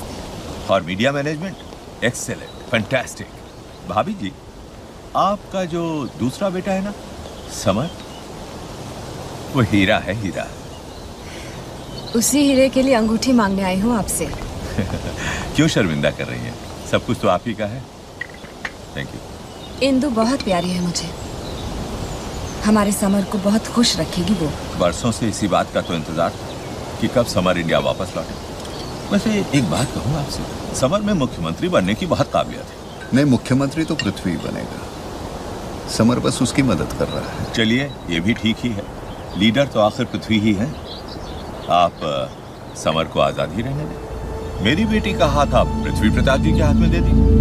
और मीडिया मैनेजमेंट एक्सेलेंट, फैंटास्टिक। भाभी जी, आपका जो दूसरा बेटा है ना समर, वो हीरा है, हीरा। उसी हीरे के लिए अंगूठी मांगने आई हूँ आपसे। क्यों शर्मिंदा कर रही हैं? सब कुछ तो आप ही का है। Thank you. इंदु बहुत प्यारी है मुझे, हमारे समर को बहुत खुश रखेगी वो। बरसों से इसी बात का तो इंतजार था कि कब समर इंडिया वापस लौटे। वैसे एक बात कहूँ आपसे, समर में मुख्यमंत्री बनने की बहुत काबिलियत है। नहीं, मुख्यमंत्री तो पृथ्वी बनेगा, समर बस उसकी मदद कर रहा है। चलिए, ये भी ठीक ही है, लीडर तो आखिर पृथ्वी ही है। आप समर को आजाद ही रहने दें। मेरी बेटी का हाथ आप पृथ्वी प्रताप जी के हाथ में दे दीजिए।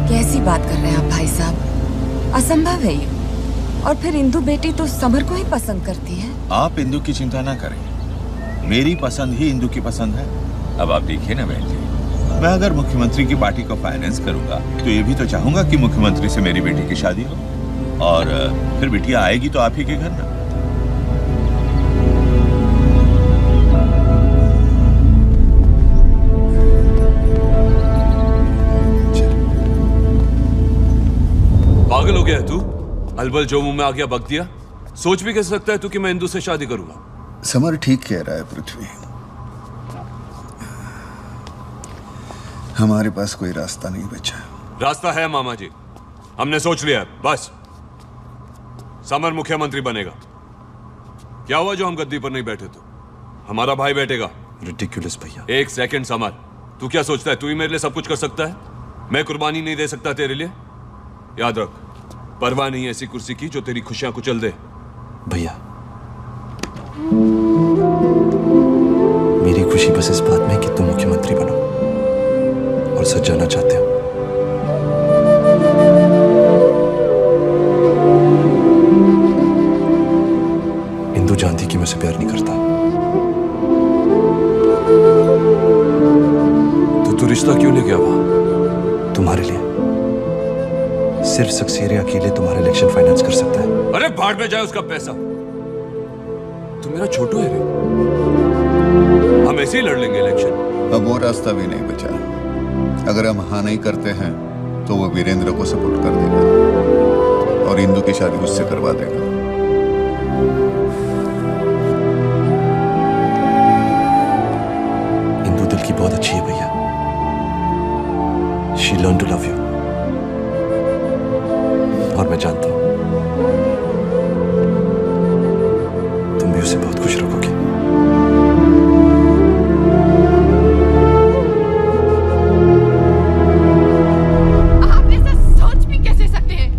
कैसी बात कर रहे हैं आप भाई साहब, असंभव है ये। और फिर इंदु बेटी तो समर को ही पसंद करती है। आप इंदु की चिंता ना करें, मेरी पसंद ही इंदु की पसंद है। अब आप देखिए ना बहन जी, मैं अगर मुख्यमंत्री की पार्टी को फाइनेंस करूंगा तो ये भी तो चाहूंगा कि मुख्यमंत्री से मेरी बेटी की शादी हो, और फिर बिटिया आएगी तो आप ही के घर ना। पागल हो गया है तू? अलबल जो मुंह में आ गया बक दिया। सोच भी कैसे सकता है तू कि मैं इंदु से शादी करूंगा? समर ठीक कह रहा है पृथ्वी, हमारे पास कोई रास्ता नहीं बचा। रास्ता है मामा जी, हमने सोच लिया है, बस। समर मुख्यमंत्री बनेगा। क्या हुआ जो हम गद्दी पर नहीं बैठे? तो हमारा भाई बैठेगा। रिडिकुलस भैया। एक सेकंड समर, तू क्या सोचता है तू ही मेरे लिए सब कुछ कर सकता है? मैं कुर्बानी नहीं दे सकता तेरे लिए? याद रख, परवाह नहीं ऐसी कुर्सी की जो तेरी खुशियां कुचल दे। भैया, मेरी खुशी बस इस बात में है कि तुम मुख्यमंत्री बनो और सच जाना चाहते हो। इंदु जानती कि मैं उसे प्यार नहीं करता, तो तू रिश्ता क्यों लेके आवा? तुम्हारे लिए। सिर्फ सक्सेरिया अकेले तुम्हारा इलेक्शन फाइनेंस कर सकता है। अरे भाड़ में जाए उसका पैसा। तू मेरा छोटू है रे, हम ऐसे ही लड़ लेंगे इलेक्शन। अब वो रास्ता भी नहीं बचा। अगर हम हाँ नहीं करते हैं तो वो वीरेंद्र को सपोर्ट कर देगा और इंदु की शादी उससे करवा देगा। इंदु दिल की बहुत अच्छी है भैया। She learned to love you। और मैं जानता हूं तुम भी उसे बहुत खुश रखोगे। आप ऐसा सोच भी कैसे सकते हैं?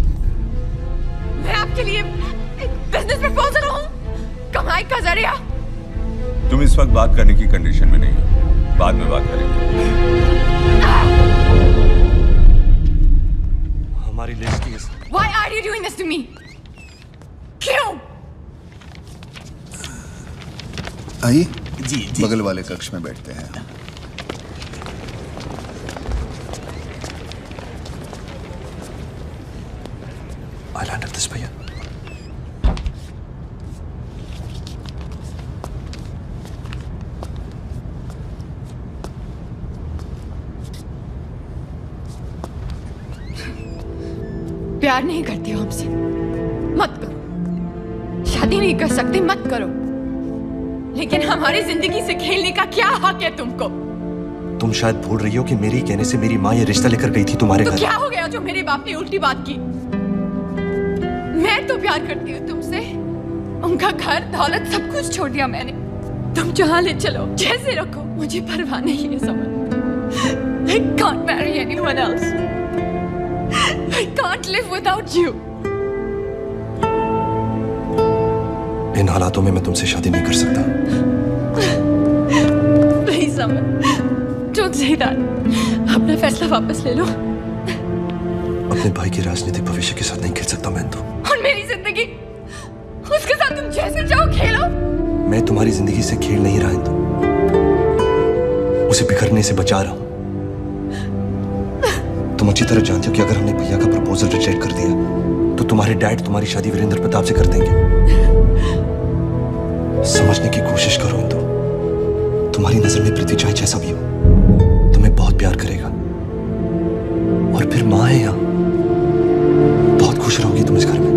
मैं आपके लिए एक बिजनेस प्रपोजल हूं, कमाई का जरिया। तुम इस वक्त बात करने की कंडीशन में नहीं हो, बाद में बात करेंगे। हमारी लिस्ट की Why are you doing this to me? क्यों? आइए जी, बगल वाले कक्ष में बैठते हैं। I'll handle this भैया। प्यार नहीं करते हो हमसे, मत करो। शादी नहीं कर सकते, मत करो। लेकिन हमारी जिंदगी से खेलने का क्या हक है तुमको? तुम शायद भूल रही हो कि मेरी कहने से मेरी माँ ये रिश्ता लेकर गई थी तुम्हारे तो घर। क्या हो गया जो मेरे बाप ने उल्टी बात की? मैं तो प्यार करती हूँ तुमसे। उनका घर, दौलत, सब कुछ छोड़ दिया मैंने। तुम जहाँ ले चलो, जैसे रखो, मुझे परवाह नहीं है समझ। I can't marry anyone else. I can't live without you. इन हालातों में मैं तुमसे शादी नहीं कर सकता। Please, Aman, don't say that. अपना फैसला वापस ले लो। अपने भाई के राजनीतिक भविष्य के साथ नहीं खेल सकता मैं तो। और मेरी जिंदगी, उसके साथ तुम जैसे चाहो खेलो। मैं तुम्हारी जिंदगी से खेल नहीं रहा इंदु, उसे बिखरने से बचा रहा हूं। तुम अच्छी तरह जानते हो कि अगर हमने भैया का प्रपोजल रिजेक्ट कर दिया तो तुम्हारे डैड तुम्हारी शादी वीरेंद्र प्रताप से कर देंगे। समझने की कोशिश करो इंदु, तुम्हारी नजर में पृथ्वी चाहे जैसा भी हो तुम्हें बहुत प्यार करेगा और फिर माँ है यहाँ, बहुत खुश रहोगी तुम इस घर में।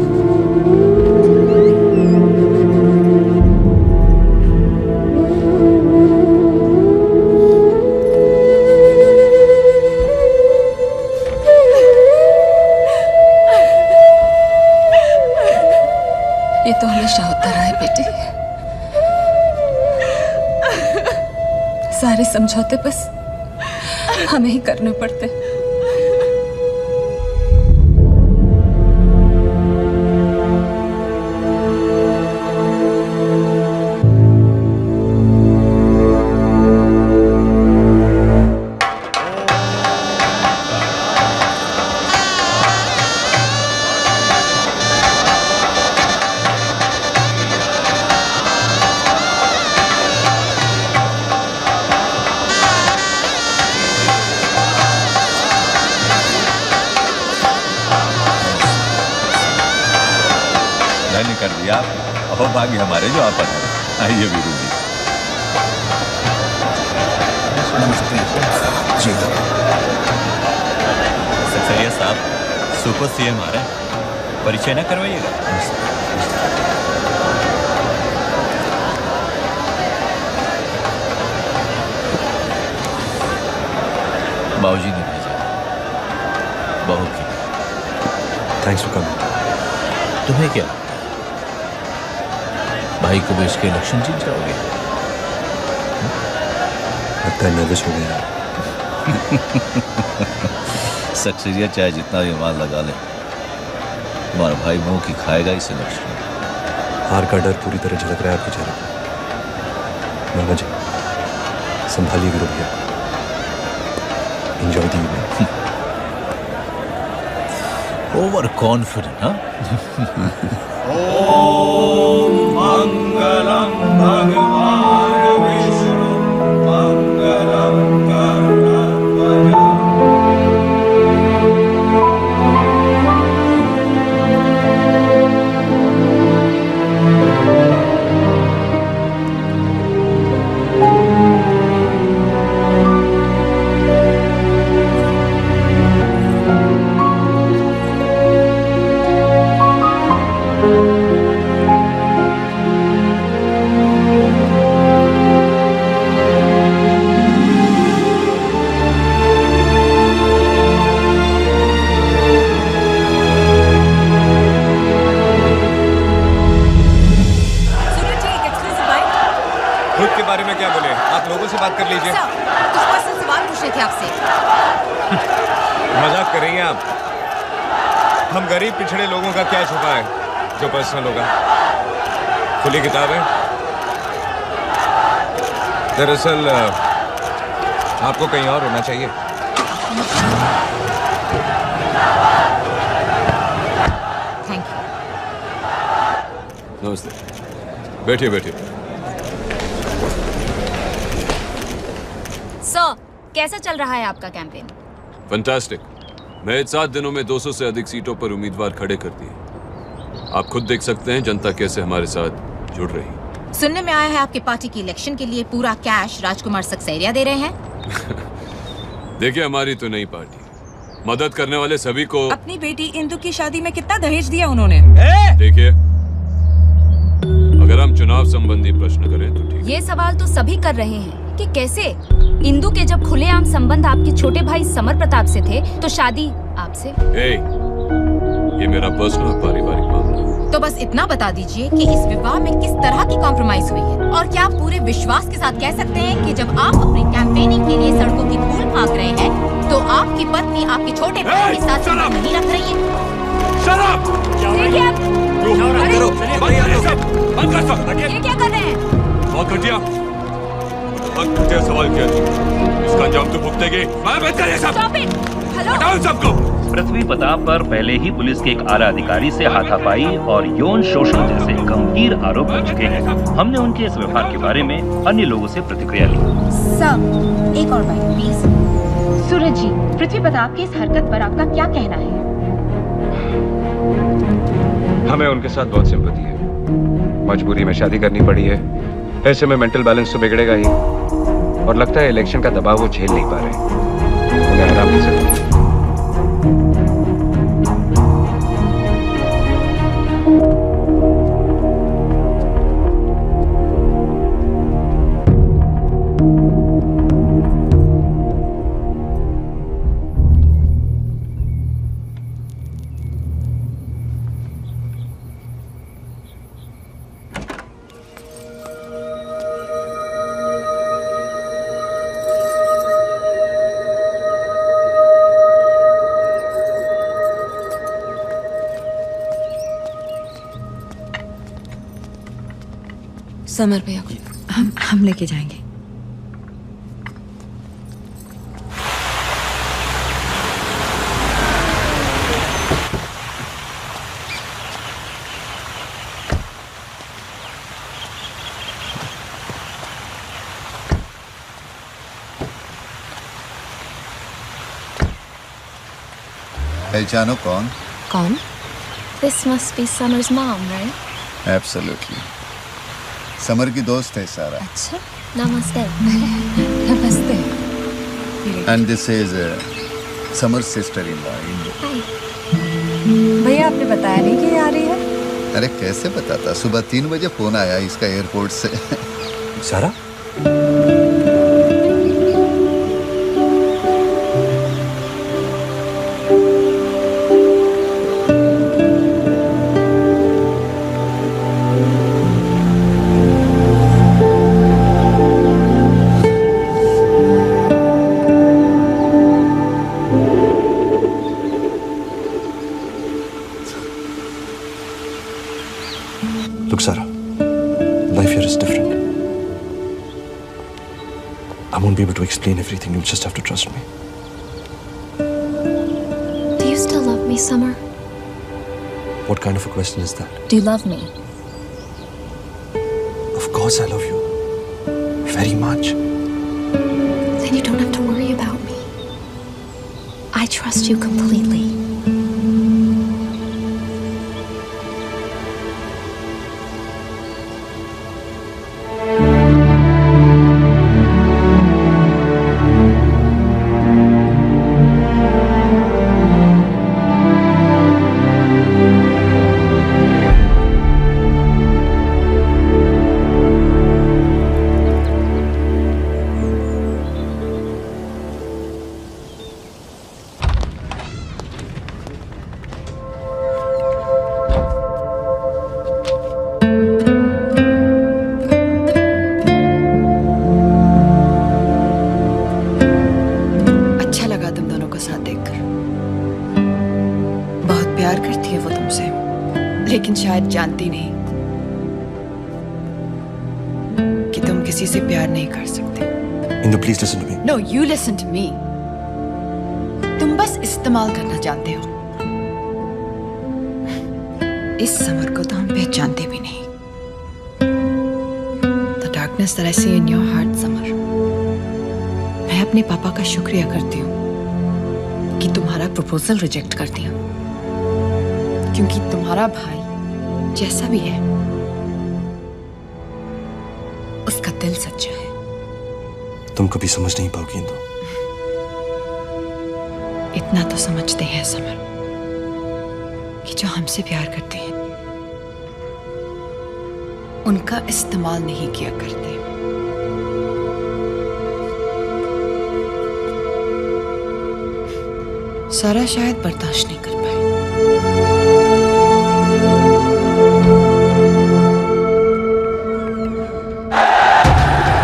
ये तो हमेशा होता रहा है बेटी। सारे समझौते बस हमें ही करने पड़ते। धन्य कर दिया अहो भाग्य हमारे जो आप हैं। आइए वीरू जी। जी सक्सेरिया साहब, सुपर सीएम आ रहे हैं, परिचय ना करवाइएगा। बाबूजी ने भेजा, बहू की। Thanks for coming. तुम्हें क्या लगता है भाई को बेच के इलेक्शन जीत जाओगे? लगता है नर्वस हो गया। सक्सेरिया चाहे जितना भी माल लगा ले, तुम्हारा भाई मुंह की खाएगा इस इलेक्शन में। हार का डर पूरी तरह झलक रहा है आपके चेहरे पर। मामा जी, संभालिए वीरू भैया। Enjoy the evening. Over confident, हाँ? ओम मंगलम भगवान विष्णु मंगलम गरुड़ध्वज। खुद के बारे में क्या बोले? आप लोगों से बात कर लीजिए। कुछ पर्सनल सवाल पूछने थे आपसे। मजाक कर रही हैं आप? हम गरीब पिछड़े लोगों का क्या छुपा है जो पर्सनल होगा? खुली किताब है। दरअसल आपको कहीं और होना चाहिए। Thank you. नमस्ते। बैठिए बैठिए। सर, कैसा चल रहा है आपका कैंपेन? फैंटास्टिक। मैं 7 दिनों में 200 से अधिक सीटों पर उम्मीदवार खड़े कर दिए। आप खुद देख सकते हैं जनता कैसे हमारे साथ जुड़ रही है। सुनने में आया है आपकी पार्टी की इलेक्शन के लिए पूरा कैश राजकुमार सक्सेरिया दे रहे हैं। देखिए, हमारी तो नई पार्टी मदद करने वाले सभी को। अपनी बेटी इंदु की शादी में कितना दहेज दिया उन्होंने? देखिए, अगर हम चुनाव संबंधी प्रश्न करें तो ठीक। ये सवाल तो सभी कर रहे हैं कि कैसे इंदु के जब खुलेआम संबंध आपके छोटे भाई समर प्रताप से थे तो शादी आपसे। ये मेरा पर्सनल पारिवारिक मामला। तो बस इतना बता दीजिए कि इस विवाह में किस तरह की कॉम्प्रोमाइज हुई है, और क्या आप पूरे विश्वास के साथ कह सकते हैं कि जब आप अपनी कैंपेनिंग के लिए सड़कों की धूल फांक रहे हैं तो आपकी पत्नी आपके छोटे भाई के साथ संबंध नहीं रख रही है? ये क्या कर रहे हैं? बहुत घटिया सवाल किया तू। इसका अंजाम तू भुगतेगी। हटाओ सबको। पृथ्वी प्रताप पर पहले ही पुलिस के एक आला अधिकारी से हाथापाई और यौन शोषण जैसे गंभीर आरोप लग चुके हैं। हमने उनके इस व्यवहार के बारे में अन्य लोगों से प्रतिक्रिया ली। सर, एक और बात प्लीज। सूरज जी, पृथ्वी प्रताप की इस हरकत पर आपका क्या कहना है? हमें उनके साथ बहुत सिंपैथी है। मजबूरी में शादी करनी पड़ी है। ऐसे में मेंटल बैलेंस तो बिगड़ेगा ही, और लगता है इलेक्शन का दबाव वो झेल नहीं पा रहे। उन्हें आराम की जरूरत है। समर भैया को हम लेके जाएंगे। पहचानो कौन? Khan? This must be Summer's mom, right? Absolutely. Summer की दोस्त है सारा। अच्छा, नमस्ते। नमस्ते। And this is summer sister in law Indu. भैया आपने बताया नहीं कि ये आ रही है? अरे कैसे बताता, सुबह 3 बजे फोन आया इसका एयरपोर्ट से। सारा? Look, Sarah, life here is different. I won't be able to explain everything. You'll just have to trust me. Do you still love me, Summer? What kind of a question is that? Do you love me? Of course I love you. Very much. Then you don't have to worry about me. I trust you completely. लेकिन शायद जानती नहीं कि तुम किसी से प्यार नहीं कर सकते। Indu, please listen to me. No, you listen to me. तुम बस इस्तेमाल करना जानते हो। इस समर को तो हम पहचानते भी नहीं। The darkness that I see in your heart, summer. मैं अपने पापा का शुक्रिया करती हूँ कि तुम्हारा प्रपोजल रिजेक्ट कर दिया, क्योंकि तुम्हारा भाई जैसा भी है उसका दिल सच्चा है। तुम कभी समझ नहीं पाओगी इंदु। इतना तो समझते हैं समर कि जो हमसे प्यार करते हैं उनका इस्तेमाल नहीं किया करते। सारा शायद बर्दाश्त नहीं कर पाए।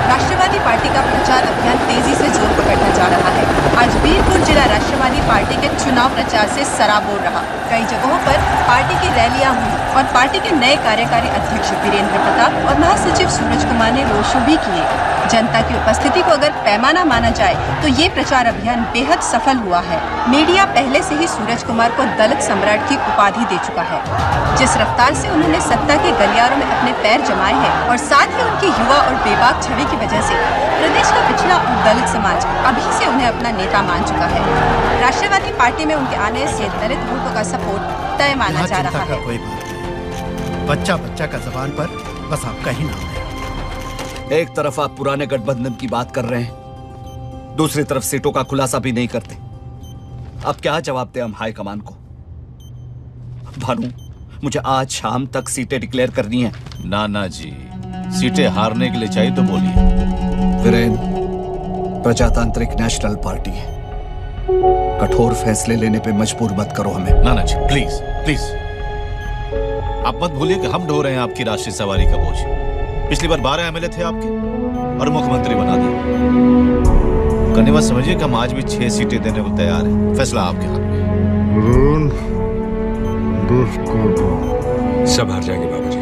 राष्ट्रवादी पार्टी का प्रचार अभियान तेजी से जोर पकड़ता जा रहा है। आज बीरपुर जिला राष्ट्रवादी पार्टी के चुनाव प्रचार से सराबोर रहा। कई जगहों पर पार्टी की रैलियां हुई और पार्टी के नए कार्यकारी अध्यक्ष वीरेंद्र प्रताप और महासचिव सूरज कुमार ने रोड शो भी किए। जनता की उपस्थिति को अगर पैमाना माना जाए तो ये प्रचार अभियान बेहद सफल हुआ है। मीडिया पहले से ही सूरज कुमार को दलित सम्राट की उपाधि दे चुका है। जिस रफ्तार से उन्होंने सत्ता के गलियारों में अपने पैर जमाए हैं और साथ ही उनकी युवा और बेबाक छवि की वजह से प्रदेश का पिछड़ा और दलित समाज अभी से उन्हें अपना नेता मान चुका है। राष्ट्रवादी पार्टी में उनके आने से दलित वोटों का सपोर्ट तय माना जा रहा है। कोई बात नहीं। बच्चा बच्चा का जबान पर बस आपका ही नाम है। एक तरफ आप पुराने गठबंधन की बात कर रहे हैं, दूसरी तरफ सीटों का खुलासा भी नहीं करते। अब क्या जवाब दें हम हाईकमान को? भानु, मुझे आज शाम तक सीटें डिक्लेयर करनी है। नाना जी, सीटें हारने के लिए चाहिए तो बोलिए। वीरेंद्र, प्रजातांत्रिक नेशनल पार्टी है, कठोर फैसले लेने पे मजबूर मत करो हमें। नाना जी प्लीज प्लीज, आप मत भूलिए कि हम ढो रहे हैं आपकी राष्ट्रीय सवारी का बोझ। पिछली बार 12 एमएलए थे आपके और मुख्यमंत्री बना दिए। करने बात समझिए कि हम आज भी 6 सीटें देने को तैयार हैं। फैसला आपके हाथ में। सब हार जाएंगे बाबू जी,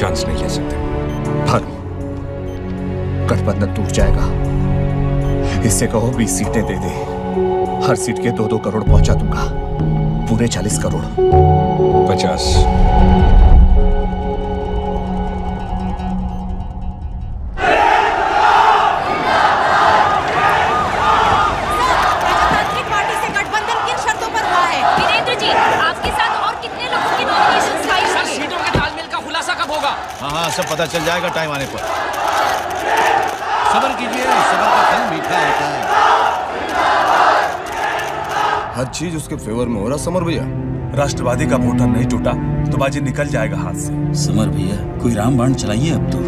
चांस नहीं ले सकते। भानु, गठबंधन टूट जाएगा। इससे कहो 20 सीटें दे दे, हर सीट के 2-2 करोड़ पहुंचा दूंगा, पूरे 40 करोड़। 50। हाँ, सब पता चल जाएगा टाइम आने पर। सब्र कीजिए, सब्र का फल मीठा होता है। हर चीज उसके फेवर में हो रहा समर भैया। राष्ट्रवादी का वोटर नहीं टूटा तो बाजी निकल जाएगा हाथ से। समर भैया, कोई रामबाण चलाइए अब तो।